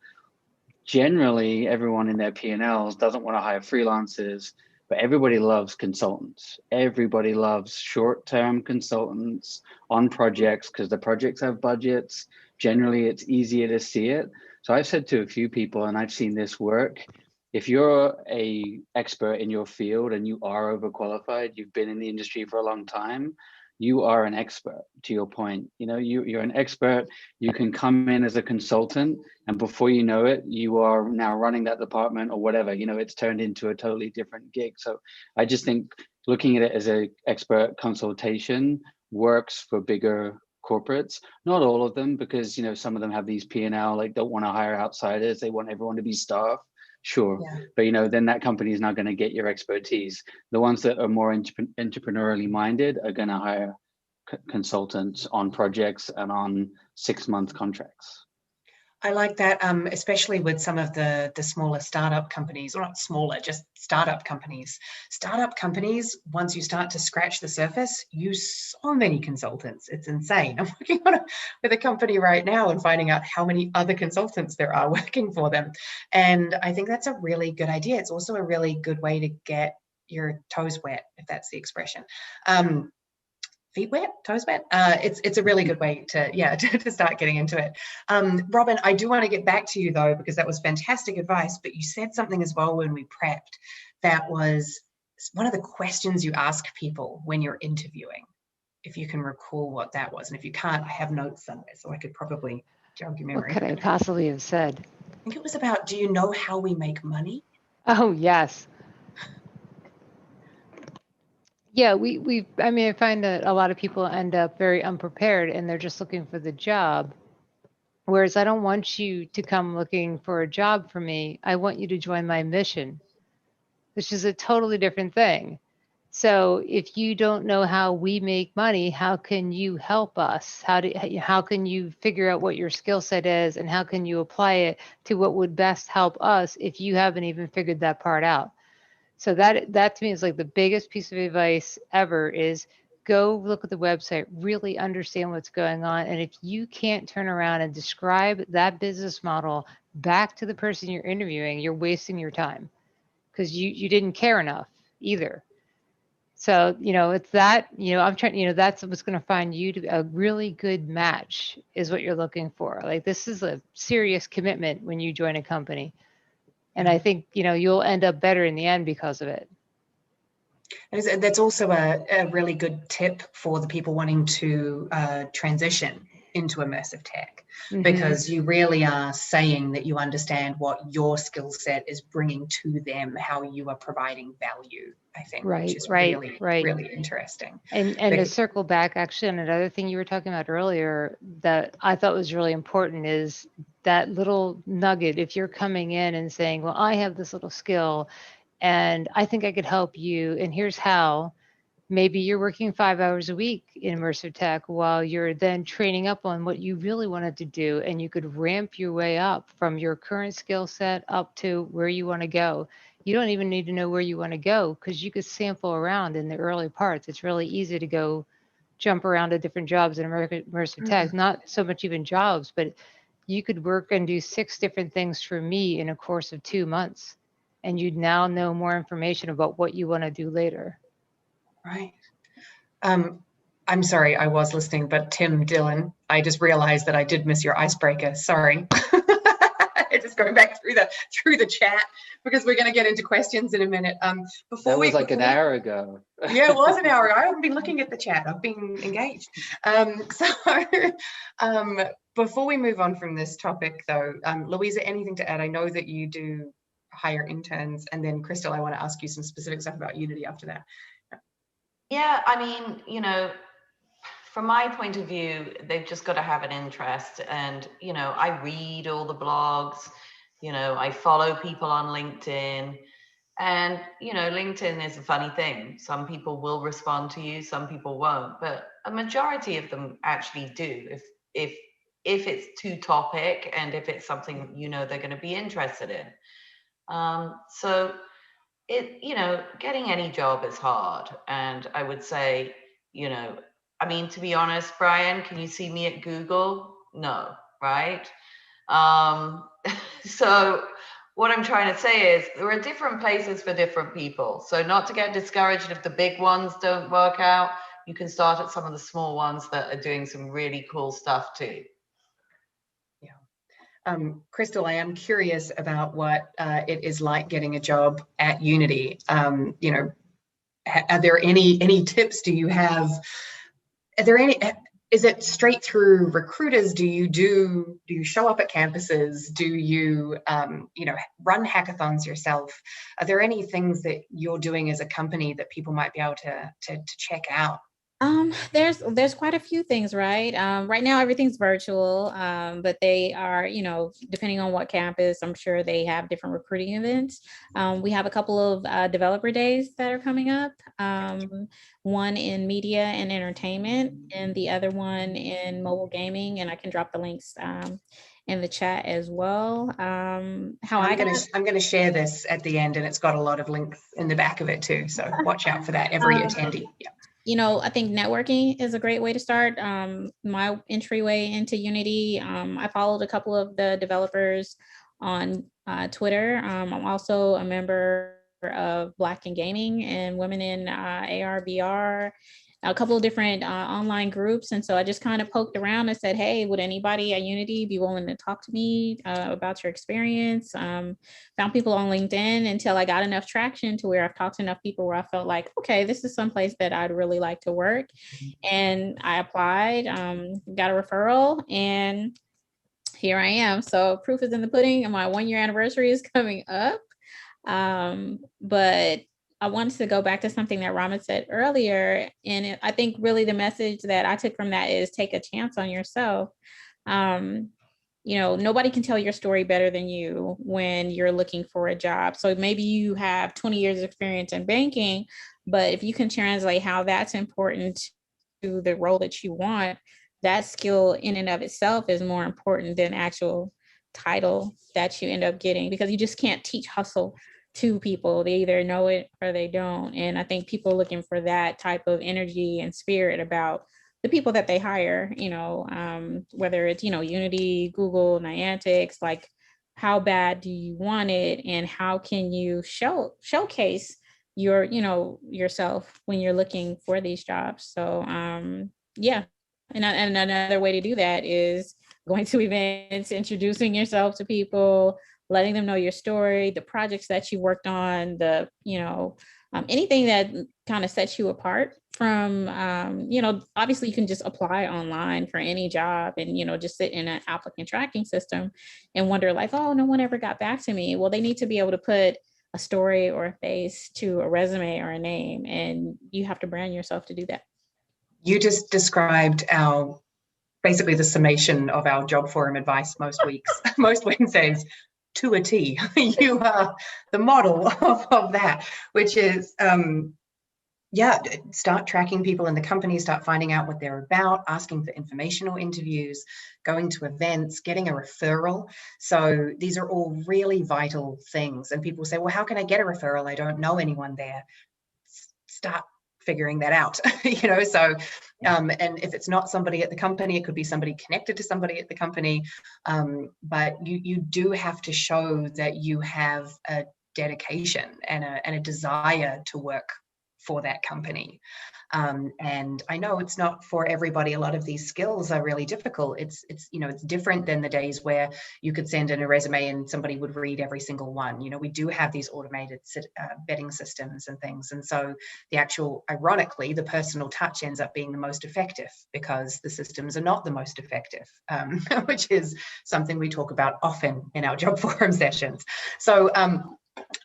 S9: Generally, everyone in their P&Ls doesn't want to hire freelancers, but everybody loves consultants. Everybody loves short-term consultants on projects because the projects have budgets. Generally, it's easier to see it. So I've said to a few people, and I've seen this work, if you're an expert in your field and you are overqualified, you've been in the industry for a long time, you are an expert, to your point. You know, you're an expert. You can come in as a consultant, and before you know it, you are now running that department or whatever. You know, it's turned into a totally different gig. So I just think looking at it as an expert consultation works for bigger corporates. Not all of them, because, you know, some of them have these P&L, like don't want to hire outsiders. They want everyone to be staff. Sure. Yeah. But, you know, then that company is not going to get your expertise. The ones that are more entrepreneurially minded are going to hire consultants on projects and on 6-month contracts.
S2: I like that, especially with some of the smaller startup companies, or not smaller, just startup companies. Startup companies, once you start to scratch the surface, use so many consultants. It's insane. I'm working with a company right now and finding out how many other consultants there are working for them. And I think that's a really good idea. It's also a really good way to get your toes wet, if that's the expression. Feet wet, toes wet. It's a really good way to start getting into it. Robin, I do want to get back to you though, because that was fantastic advice, but you said something as well when we prepped that was one of the questions you ask people when you're interviewing, if you can recall what that was. And if you can't, I have notes somewhere, so I could probably jog your memory.
S6: What could I possibly have said?
S2: I think it was about, do you know how we make money?
S6: Oh, yes. Yeah, I mean, I find that a lot of people end up very unprepared and they're just looking for the job. Whereas I don't want you to come looking for a job for me. I want you to join my mission, which is a totally different thing. So if you don't know how we make money, how can you help us? How can you figure out what your skill set is and how can you apply it to what would best help us if you haven't even figured that part out? So that to me is like the biggest piece of advice ever is go look at the website, really understand what's going on. And if you can't turn around and describe that business model back to the person you're interviewing, you're wasting your time because you didn't care enough either. So, you know, it's that, you know, I'm trying, you know, that's what's going to find you to a really good match is what you're looking for. Like this is a serious commitment when you join a company. And I think, you know, you'll end up better in the end because of it.
S2: That's also a really good tip for the people wanting to transition into immersive tech, because you really are saying that you understand what your skill set is bringing to them, how you are providing value, I think, which is really interesting.
S6: And to circle back, actually, on another thing you were talking about earlier that I thought was really important is that little nugget. If you're coming in and saying, well, I have this little skill and I think I could help you, and here's how. Maybe you're working 5 hours a week in immersive tech while you're then training up on what you really wanted to do, and you could ramp your way up from your current skill set up to where you want to go. You don't even need to know where you want to go because you could sample around in the early parts. It's really easy to go jump around to different jobs in immersive tech, not so much even jobs, but you could work and do 6 different things for me in a course of 2 months. And you'd now know more information about what you want to do later.
S2: Right. I'm sorry, I was listening, but Tim, Dillon, I just realized that I did miss your icebreaker. Sorry. Just going back through the chat because we're going to get into questions in a minute.
S9: That was like an hour ago.
S2: Yeah, it was an hour ago. I haven't been looking at the chat. I've been engaged. Before we move on from this topic, though, Louisa, anything to add? I know that you do hire interns, and then Krystal, I want to ask you some specific stuff about Unity after that.
S5: Yeah, I mean, you know, from my point of view, they've just got to have an interest. And, you know, I read all the blogs, you know, I follow people on LinkedIn. And, you know, LinkedIn is a funny thing. Some people will respond to you, some people won't. But a majority of them actually do if it's to topic and if it's something, you know, they're going to be interested in. So you know, getting any job is hard. And I would say, you know, I mean, to be honest, Brian, can you see me at Google? No, right? So what I'm trying to say is there are different places for different people. So not to get discouraged if the big ones don't work out, you can start at some of the small ones that are doing some really cool stuff too.
S2: Krystal, I am curious about what it is like getting a job at Unity. You know, are there any tips? Do you have? Are there any? Is it straight through recruiters? Do you show up at campuses? Do you you know, run hackathons yourself? Are there any things that you're doing as a company that people might be able to check out?
S4: There's quite a few things, right? Right now everything's virtual, but they are, you know, depending on what campus, I'm sure they have different recruiting events. We have a couple of developer days that are coming up. One in media and entertainment, and the other one in mobile gaming. And I can drop the links in the chat as well.
S2: I'm going to share this at the end, and it's got a lot of links in the back of it too. So watch out for that, every attendee. Yeah.
S4: You know, I think networking is a great way to start. My entryway into Unity, I followed a couple of the developers on Twitter. I'm also a member of Black in Gaming and Women in AR, VR, a couple of different online groups. And so I just kind of poked around and said, hey, would anybody at Unity be willing to talk to me about your experience? Found people on LinkedIn until I got enough traction to where I've talked to enough people where I felt like, okay, this is someplace that I'd really like to work. And I applied, got a referral, and here I am. So proof is in the pudding, and my 1-year anniversary is coming up. But I wanted to go back to something that Rama said earlier. And I think really the message that I took from that is take a chance on yourself. You know, nobody can tell your story better than you when you're looking for a job. So maybe you have 20 years of experience in banking, but if you can translate how that's important to the role that you want, that skill in and of itself is more important than actual title that you end up getting, because you just can't teach hustle to people. They either know it or they don't. And I think people are looking for that type of energy and spirit about the people that they hire, you know, whether it's, you know, Unity, Google, Niantic, like how bad do you want it, and how can you showcase your, you know, yourself when you're looking for these jobs. So yeah. And another way to do that is going to events, introducing yourself to people, letting them know your story, the projects that you worked on, the, you know, anything that kind of sets you apart from, you know, obviously you can just apply online for any job and, you know, just sit in an applicant tracking system and wonder like, oh, no one ever got back to me. Well, they need to be able to put a story or a face to a resume or a name, and you have to brand yourself to do that.
S2: You just described basically the summation of our job forum advice most weeks, most Wednesdays, to a T. You are the model of that, which is, yeah, start tracking people in the company, start finding out what they're about, asking for informational interviews, going to events, getting a referral. So these are all really vital things. And people say, well, how can I get a referral? I don't know anyone there. Start figuring that out, you know. So and if it's not somebody at the company, it could be somebody connected to somebody at the company, but you do have to show that you have a dedication and a desire to work for that company. And I know it's not for everybody. A lot of these skills are really difficult. It's different than the days where you could send in a resume and somebody would read every single one. We do have these automated vetting systems and things. And so ironically, the personal touch ends up being the most effective because the systems are not the most effective, which is something we talk about often in our job forum sessions. So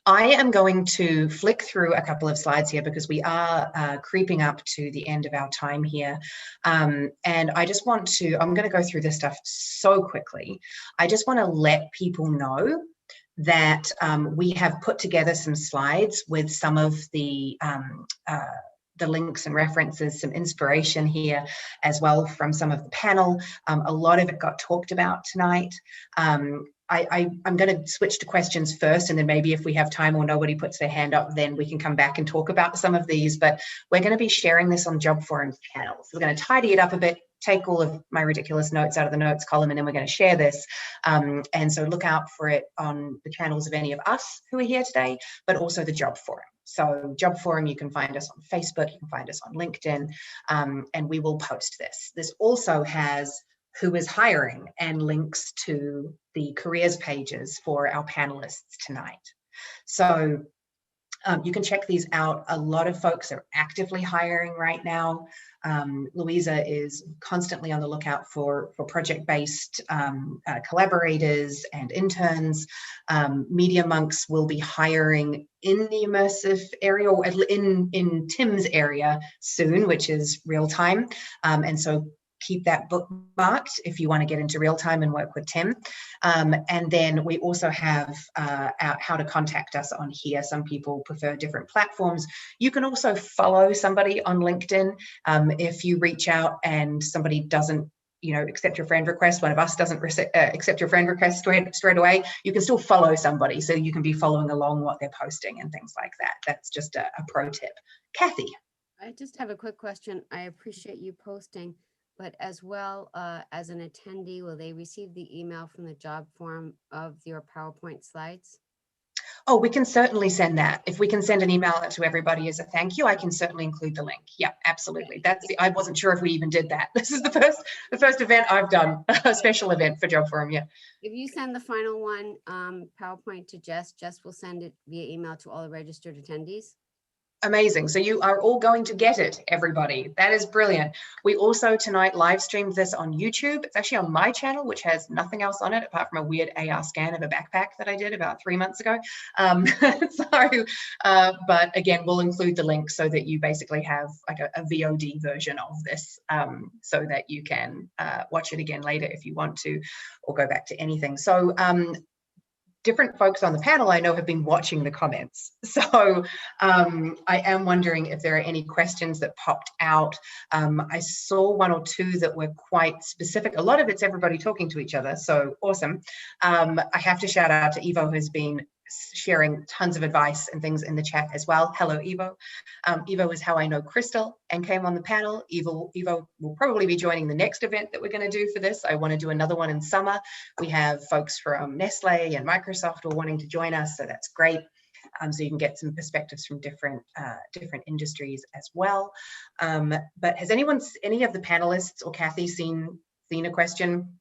S2: I am going to flick through a couple of slides here because we are creeping up to the end of our time here. And I just want to, I'm going to go through this stuff so quickly. I just want to let people know that we have put together some slides with some of the links and references, some inspiration here as well from some of the panel. A lot of it got talked about tonight. I'm going to switch to questions first, and then maybe if we have time or nobody puts their hand up, then we can come back and talk about some of these. But we're going to be sharing this on Job Forum's channel. So we're going to tidy it up a bit, take all of my ridiculous notes out of the notes column, and then we're going to share this. And so look out for it on the channels of any of us who are here today, but also the Job Forum. So Job Forum, you can find us on Facebook, you can find us on LinkedIn, and we will post this. This also has who is hiring and links to the careers pages for our panelists tonight. So you can check these out. A lot of folks are actively hiring right now. Louisa is constantly on the lookout for project-based collaborators and interns. MediaMonks will be hiring in the immersive area, or in Tim's area soon, which is real time. And so keep that bookmarked if you want to get into real time and work with Tim. And then we also have how to contact us on here. Some people prefer different platforms. You can also follow somebody on LinkedIn. If you reach out and somebody doesn't accept your friend request, one of us doesn't accept your friend request straight away, you can still follow somebody, so you can be following along what they're posting and things like that. That's just a pro tip. Kathy.
S3: I just have a quick question. I appreciate you posting, but as well as an attendee, will they receive the email from the job forum of your PowerPoint slides?
S2: Oh, we can certainly send that. If we can send an email out to everybody as a thank you, I can certainly include the link. Yeah, absolutely. I wasn't sure if we even did that. This is the first event I've done, a special event for Job Forum. Yeah.
S3: If you send the final one, PowerPoint to Jess will send it via email to all the registered attendees.
S2: Amazing. So you are all going to get it, everybody. That is brilliant. We also tonight live streamed this on YouTube. It's actually on my channel, which has nothing else on it apart from a weird AR scan of a backpack that I did about 3 months ago. But again, we'll include the link so that you basically have like a VOD version of this, so that you can watch it again later if you want to, or go back to anything. So different folks on the panel I know have been watching the comments. So I am wondering if there are any questions that popped out. I saw one or two that were quite specific. A lot of it's everybody talking to each other, so awesome. I have to shout out to Evo, who's been sharing tons of advice and things in the chat as well. Hello, Evo. Evo is how I know Krystal and came on the panel. Evo will probably be joining the next event that we're going to do for this. I want to do another one in summer. We have folks from Nestle and Microsoft all wanting to join us, so that's great. So you can get some perspectives from different industries as well. But has any of the panelists or Kathy seen a question?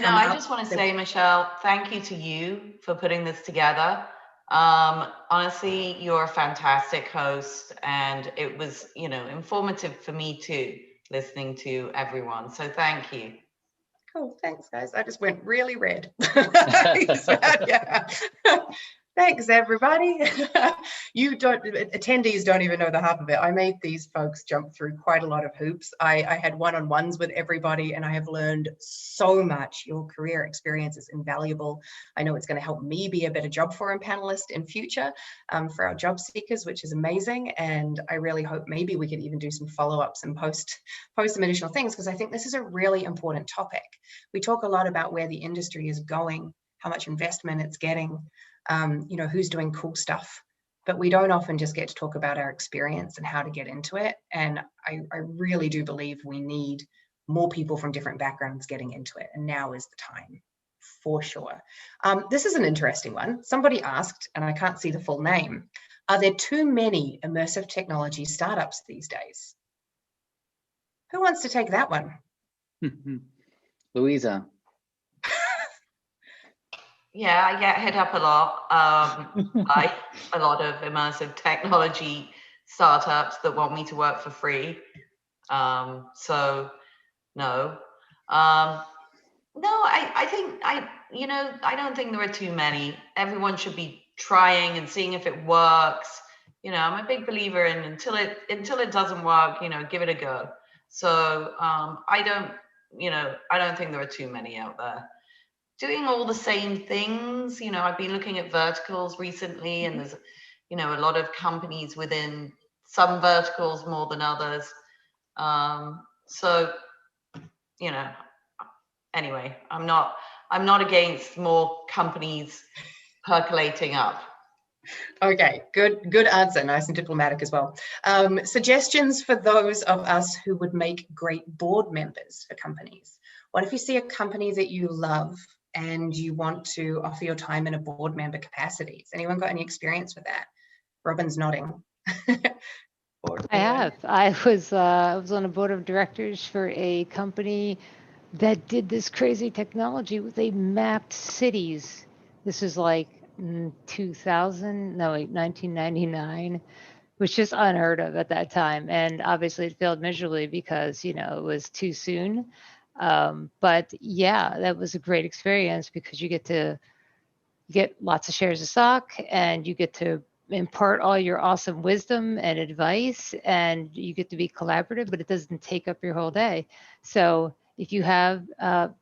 S5: I just want to say, Michelle, thank you to you for putting this together. Honestly, you're a fantastic host, and it was, informative for me too, listening to everyone. So thank you.
S2: Cool, thanks guys. I just went really red. Yeah. Thanks, everybody. Attendees don't even know the half of it. I made these folks jump through quite a lot of hoops. I had one-on-ones with everybody, and I have learned so much. Your career experience is invaluable. I know it's going to help me be a better Job Forum panelist in future for our job seekers, which is amazing. And I really hope maybe we could even do some follow-ups and post some additional things, because I think this is a really important topic. We talk a lot about where the industry is going, how much investment it's getting, who's doing cool stuff, but we don't often just get to talk about our experience and how to get into it. And I really do believe we need more people from different backgrounds getting into it, and now is the time. for sure. This is an interesting one. Somebody asked, and I can't see the full name, are there too many immersive technology startups these days? Who wants to take that one?
S9: Louisa.
S5: Yeah, I get hit up a lot by a lot of immersive technology startups that want me to work for free. So no. No, I think I don't think there are too many. Everyone should be trying and seeing if it works. I'm a big believer in until it doesn't work, give it a go. So I don't think there are too many out there doing all the same things. I've been looking at verticals recently, and there's a lot of companies within some verticals more than others. So anyway, I'm not against more companies percolating up.
S2: Okay, good answer. Nice and diplomatic as well. Suggestions for those of us who would make great board members for companies. What if you see a company that you love and you want to offer your time in a board member capacity? Has anyone got any experience with that? Robin's nodding.
S6: I have. I was on a board of directors for a company that did this crazy technology. They mapped cities. This is like 1999, which is unheard of at that time. And obviously it failed miserably because, it was too soon. But yeah, that was a great experience because you get lots of shares of stock and you get to impart all your awesome wisdom and advice, and you get to be collaborative, but it doesn't take up your whole day. So if you have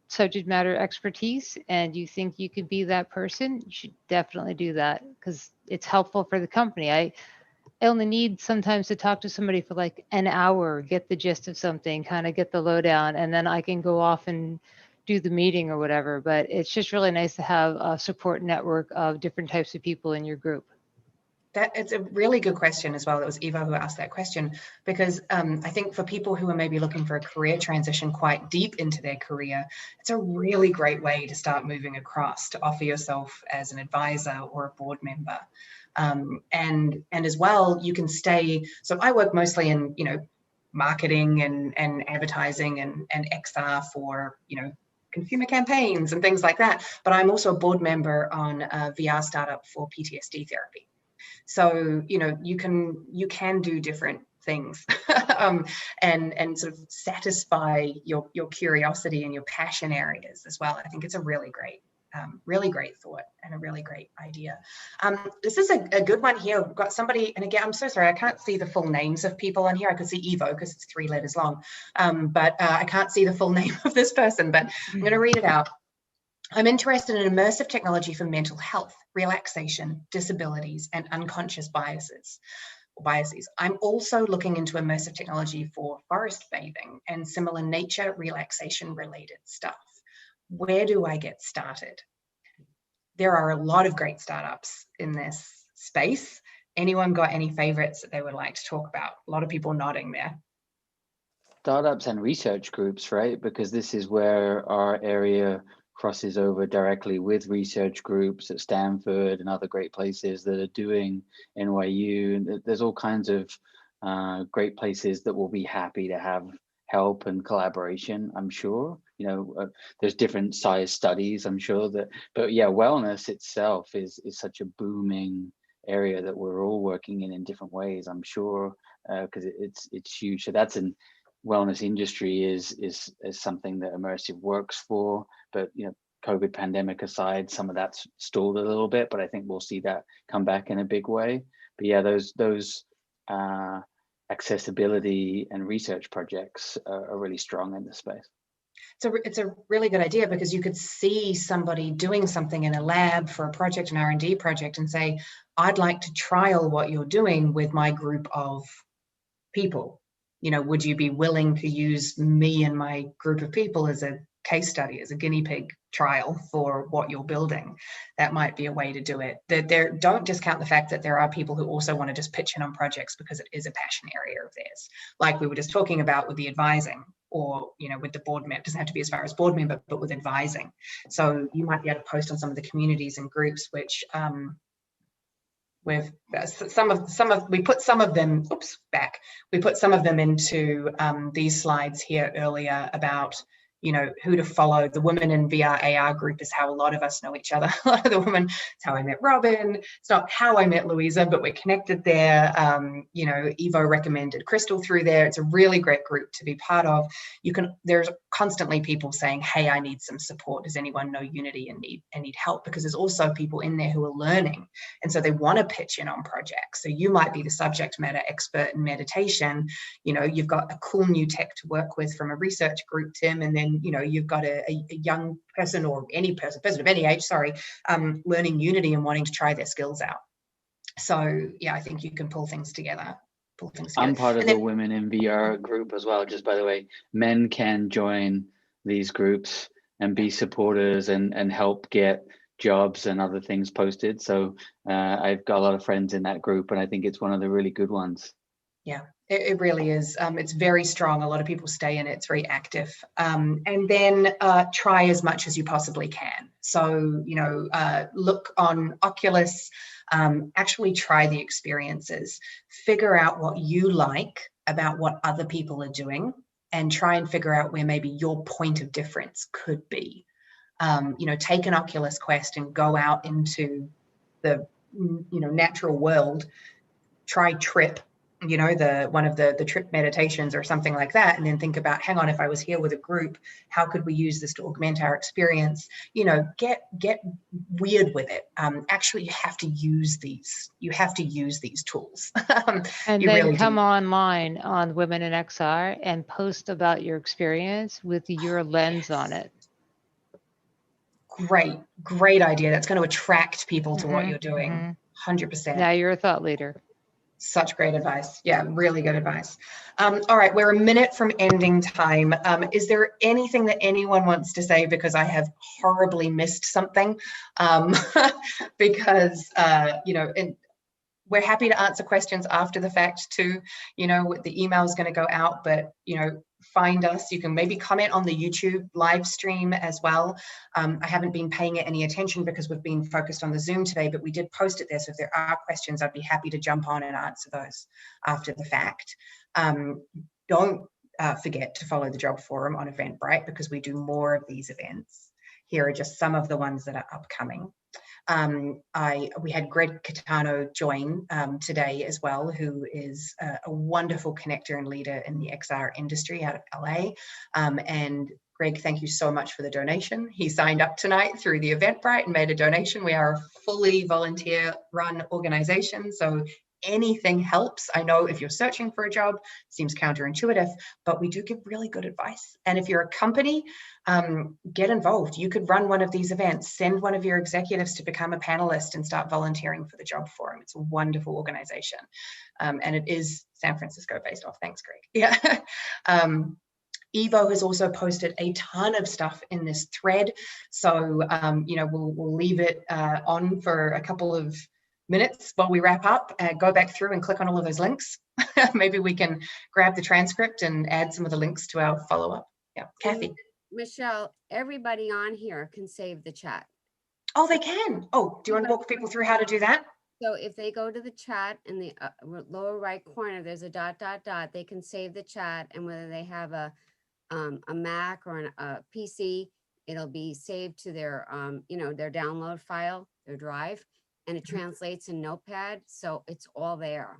S6: subject matter expertise and you think you could be that person, you should definitely do that because it's helpful for the company. I only need sometimes to talk to somebody for like an hour, get the gist of something, kind of get the lowdown, and then I can go off and do the meeting or whatever. But it's just really nice to have a support network of different types of people in your group.
S2: It's a really good question as well. It was Eva who asked that question, because I think for people who are maybe looking for a career transition quite deep into their career, it's a really great way to start moving across, to offer yourself as an advisor or a board member. And as well, you can stay. So I work mostly in, marketing and advertising and XR for, consumer campaigns and things like that. But I'm also a board member on a VR startup for PTSD therapy. So, you can do different things and sort of satisfy your curiosity and your passion areas as well. I think it's a really great thought and a really great idea. This is a good one here. We've got somebody, and again, I'm so sorry, I can't see the full names of people on here. I could see Evo because it's 3 letters long, but I can't see the full name of this person, but I'm going to read it out. I'm interested in immersive technology for mental health, relaxation, disabilities, and unconscious biases. I'm also looking into immersive technology for forest bathing and similar nature relaxation related stuff. Where do I get started? There are a lot of great startups in this space. Anyone got any favorites that they would like to talk about? A lot of people nodding there.
S9: Startups and research groups, right? Because this is where our area crosses over directly with research groups at Stanford and other great places that are doing NYU. There's all kinds of great places that will be happy to have help and collaboration, I'm sure. There's different size studies, I'm sure, but yeah, wellness itself is such a booming area that we're all working in different ways, I'm sure, because it's huge. So that's an wellness industry is something that immersive works for, but COVID pandemic aside, some of that's stalled a little bit, but I think we'll see that come back in a big way. But yeah, those accessibility and research projects are really strong in this space.
S2: It's a really good idea, because you could see somebody doing something in a lab for a project, an R&D project, and say, I'd like to trial what you're doing with my group of people. Would you be willing to use me and my group of people as a case study, as a guinea pig trial for what you're building? That might be a way to do it. Don't discount the fact that there are people who also want to just pitch in on projects because it is a passion area of theirs. Like we were just talking about with the advising, or, with the board member. It doesn't have to be as far as board member, but with advising. So you might be able to post on some of the communities and groups, which we put some of them into these slides here earlier about who to follow. The Women in VR AR group is how a lot of us know each other. A lot of the women, it's how I met Robin. It's not how I met Louisa, but we're connected there. Evo recommended Krystal through there. It's a really great group to be part of. There's constantly people saying, hey, I need some support. Does anyone know Unity and need help? Because there's also people in there who are learning. And so they want to pitch in on projects. So you might be the subject matter expert in meditation. You've got a cool new tech to work with from a research group, Tim, and then you've got a young person, or any person of any age, learning Unity and wanting to try their skills out. So yeah, I think you can pull things together.
S9: I'm part of the Women in VR group as well. Just by the way, men can join these groups and be supporters and help get jobs and other things posted. So I've got a lot of friends in that group, and I think it's one of the really good ones.
S2: Yeah, it really is. It's very strong. A lot of people stay in it. It's very active. And then try as much as you possibly can. So, look on Oculus, actually try the experiences, figure out what you like about what other people are doing, and try and figure out where maybe your point of difference could be. Take an Oculus Quest and go out into the, natural world, try Trip, one of the Trip meditations or something like that, and then think about, hang on, if I was here with a group, how could we use this to augment our experience? Get weird with it. Actually, you have to use these tools.
S6: And
S2: you
S6: then
S2: really
S6: come
S2: do.
S6: online on Women in XR and post about your experience with your lens on it.
S2: Great idea. That's going to attract people to what you're doing. 100%.
S6: Now you're a thought leader.
S2: Such great advice. Yeah, really good advice. All right, we're a minute from ending time. Is there anything that anyone wants to say? Because I have horribly missed something. Because, and we're happy to answer questions after the fact too. The email is going to go out, but, find us. You can maybe comment on the YouTube live stream as well. I haven't been paying it any attention because we've been focused on the Zoom today, but we did post it there. So if there are questions, I'd be happy to jump on and answer those after the fact. Don't forget to follow the Job Forum on Eventbrite, because we do more of these events. Here are just some of the ones that are upcoming. We had Greg Catano join today as well, who is a wonderful connector and leader in the XR industry out of LA. And Greg, thank you so much for the donation. He signed up tonight through the Eventbrite and made a donation. We are a fully volunteer-run organization, so anything helps. I know if you're searching for a job, seems counterintuitive, but we do give really good advice. And if you're a company, get involved. You could run one of these events, send one of your executives to become a panelist and start volunteering for the Job Forum. It's a wonderful organization. And it is San Francisco based off. Thanks, Greg. Yeah. Evo has also posted a ton of stuff in this thread. So, we'll leave it on for a couple of minutes while we wrap up. Go back through and click on all of those links. Maybe we can grab the transcript and add some of the links to our follow-up. Yeah, Kathy.
S3: Michelle, everybody on here can save the chat.
S2: Oh, they can. Oh, do you want to walk people through how to do that?
S3: So if they go to the chat in the lower right corner, there's a ... They can save the chat, and whether they have a Mac or a PC, it'll be saved to their their download file, their drive, and it translates in Notepad, so it's all there.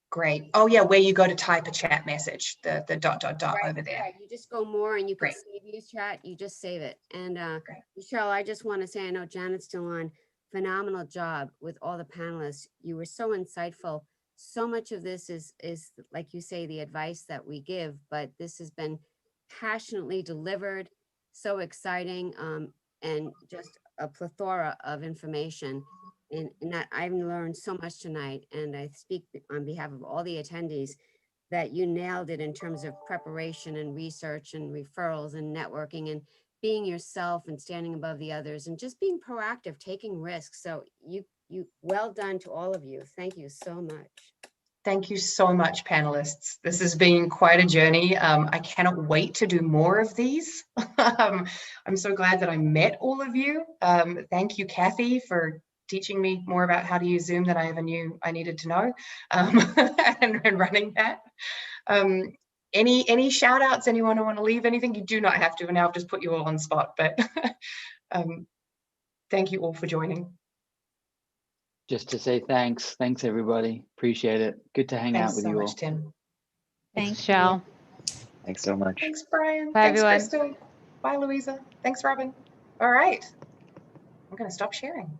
S2: Great. Oh yeah, where you go to type a chat message, the ...
S3: Right,
S2: over there.
S3: right. You just go more and you can
S2: Great.
S3: save use chat. You just save it. And Michelle, I just want to say, I know Janet's still on. Phenomenal job with all the panelists. You were so insightful. So much of this is like you say, the advice that we give, but this has been passionately delivered, so exciting, and just a plethora of information. And that I've learned so much tonight, and I speak on behalf of all the attendees that you nailed it in terms of preparation and research and referrals and networking and being yourself and standing above the others and just being proactive, taking risks. So you well done to all of you. Thank you so much.
S2: Thank you so much, panelists. This has been quite a journey. I cannot wait to do more of these. I'm so glad that I met all of you. Thank you, Kathy, for teaching me more about how to use Zoom than I ever knew I needed to know, and running that. Any shout outs, anyone who want to leave anything? You do not have to, and now I've just put you all on spot, but thank you all for joining.
S9: Just to say thanks. Thanks, everybody. Appreciate it. Good to hang out with you all.
S2: Thanks so much, Tim.
S6: Thanks, Michelle.
S8: Thanks so much.
S2: Thanks, Brian.
S6: Bye,
S2: Thanks,
S6: everyone.
S2: Krystal. Bye, Louisa. Thanks, Robin. All right. I'm going to stop sharing.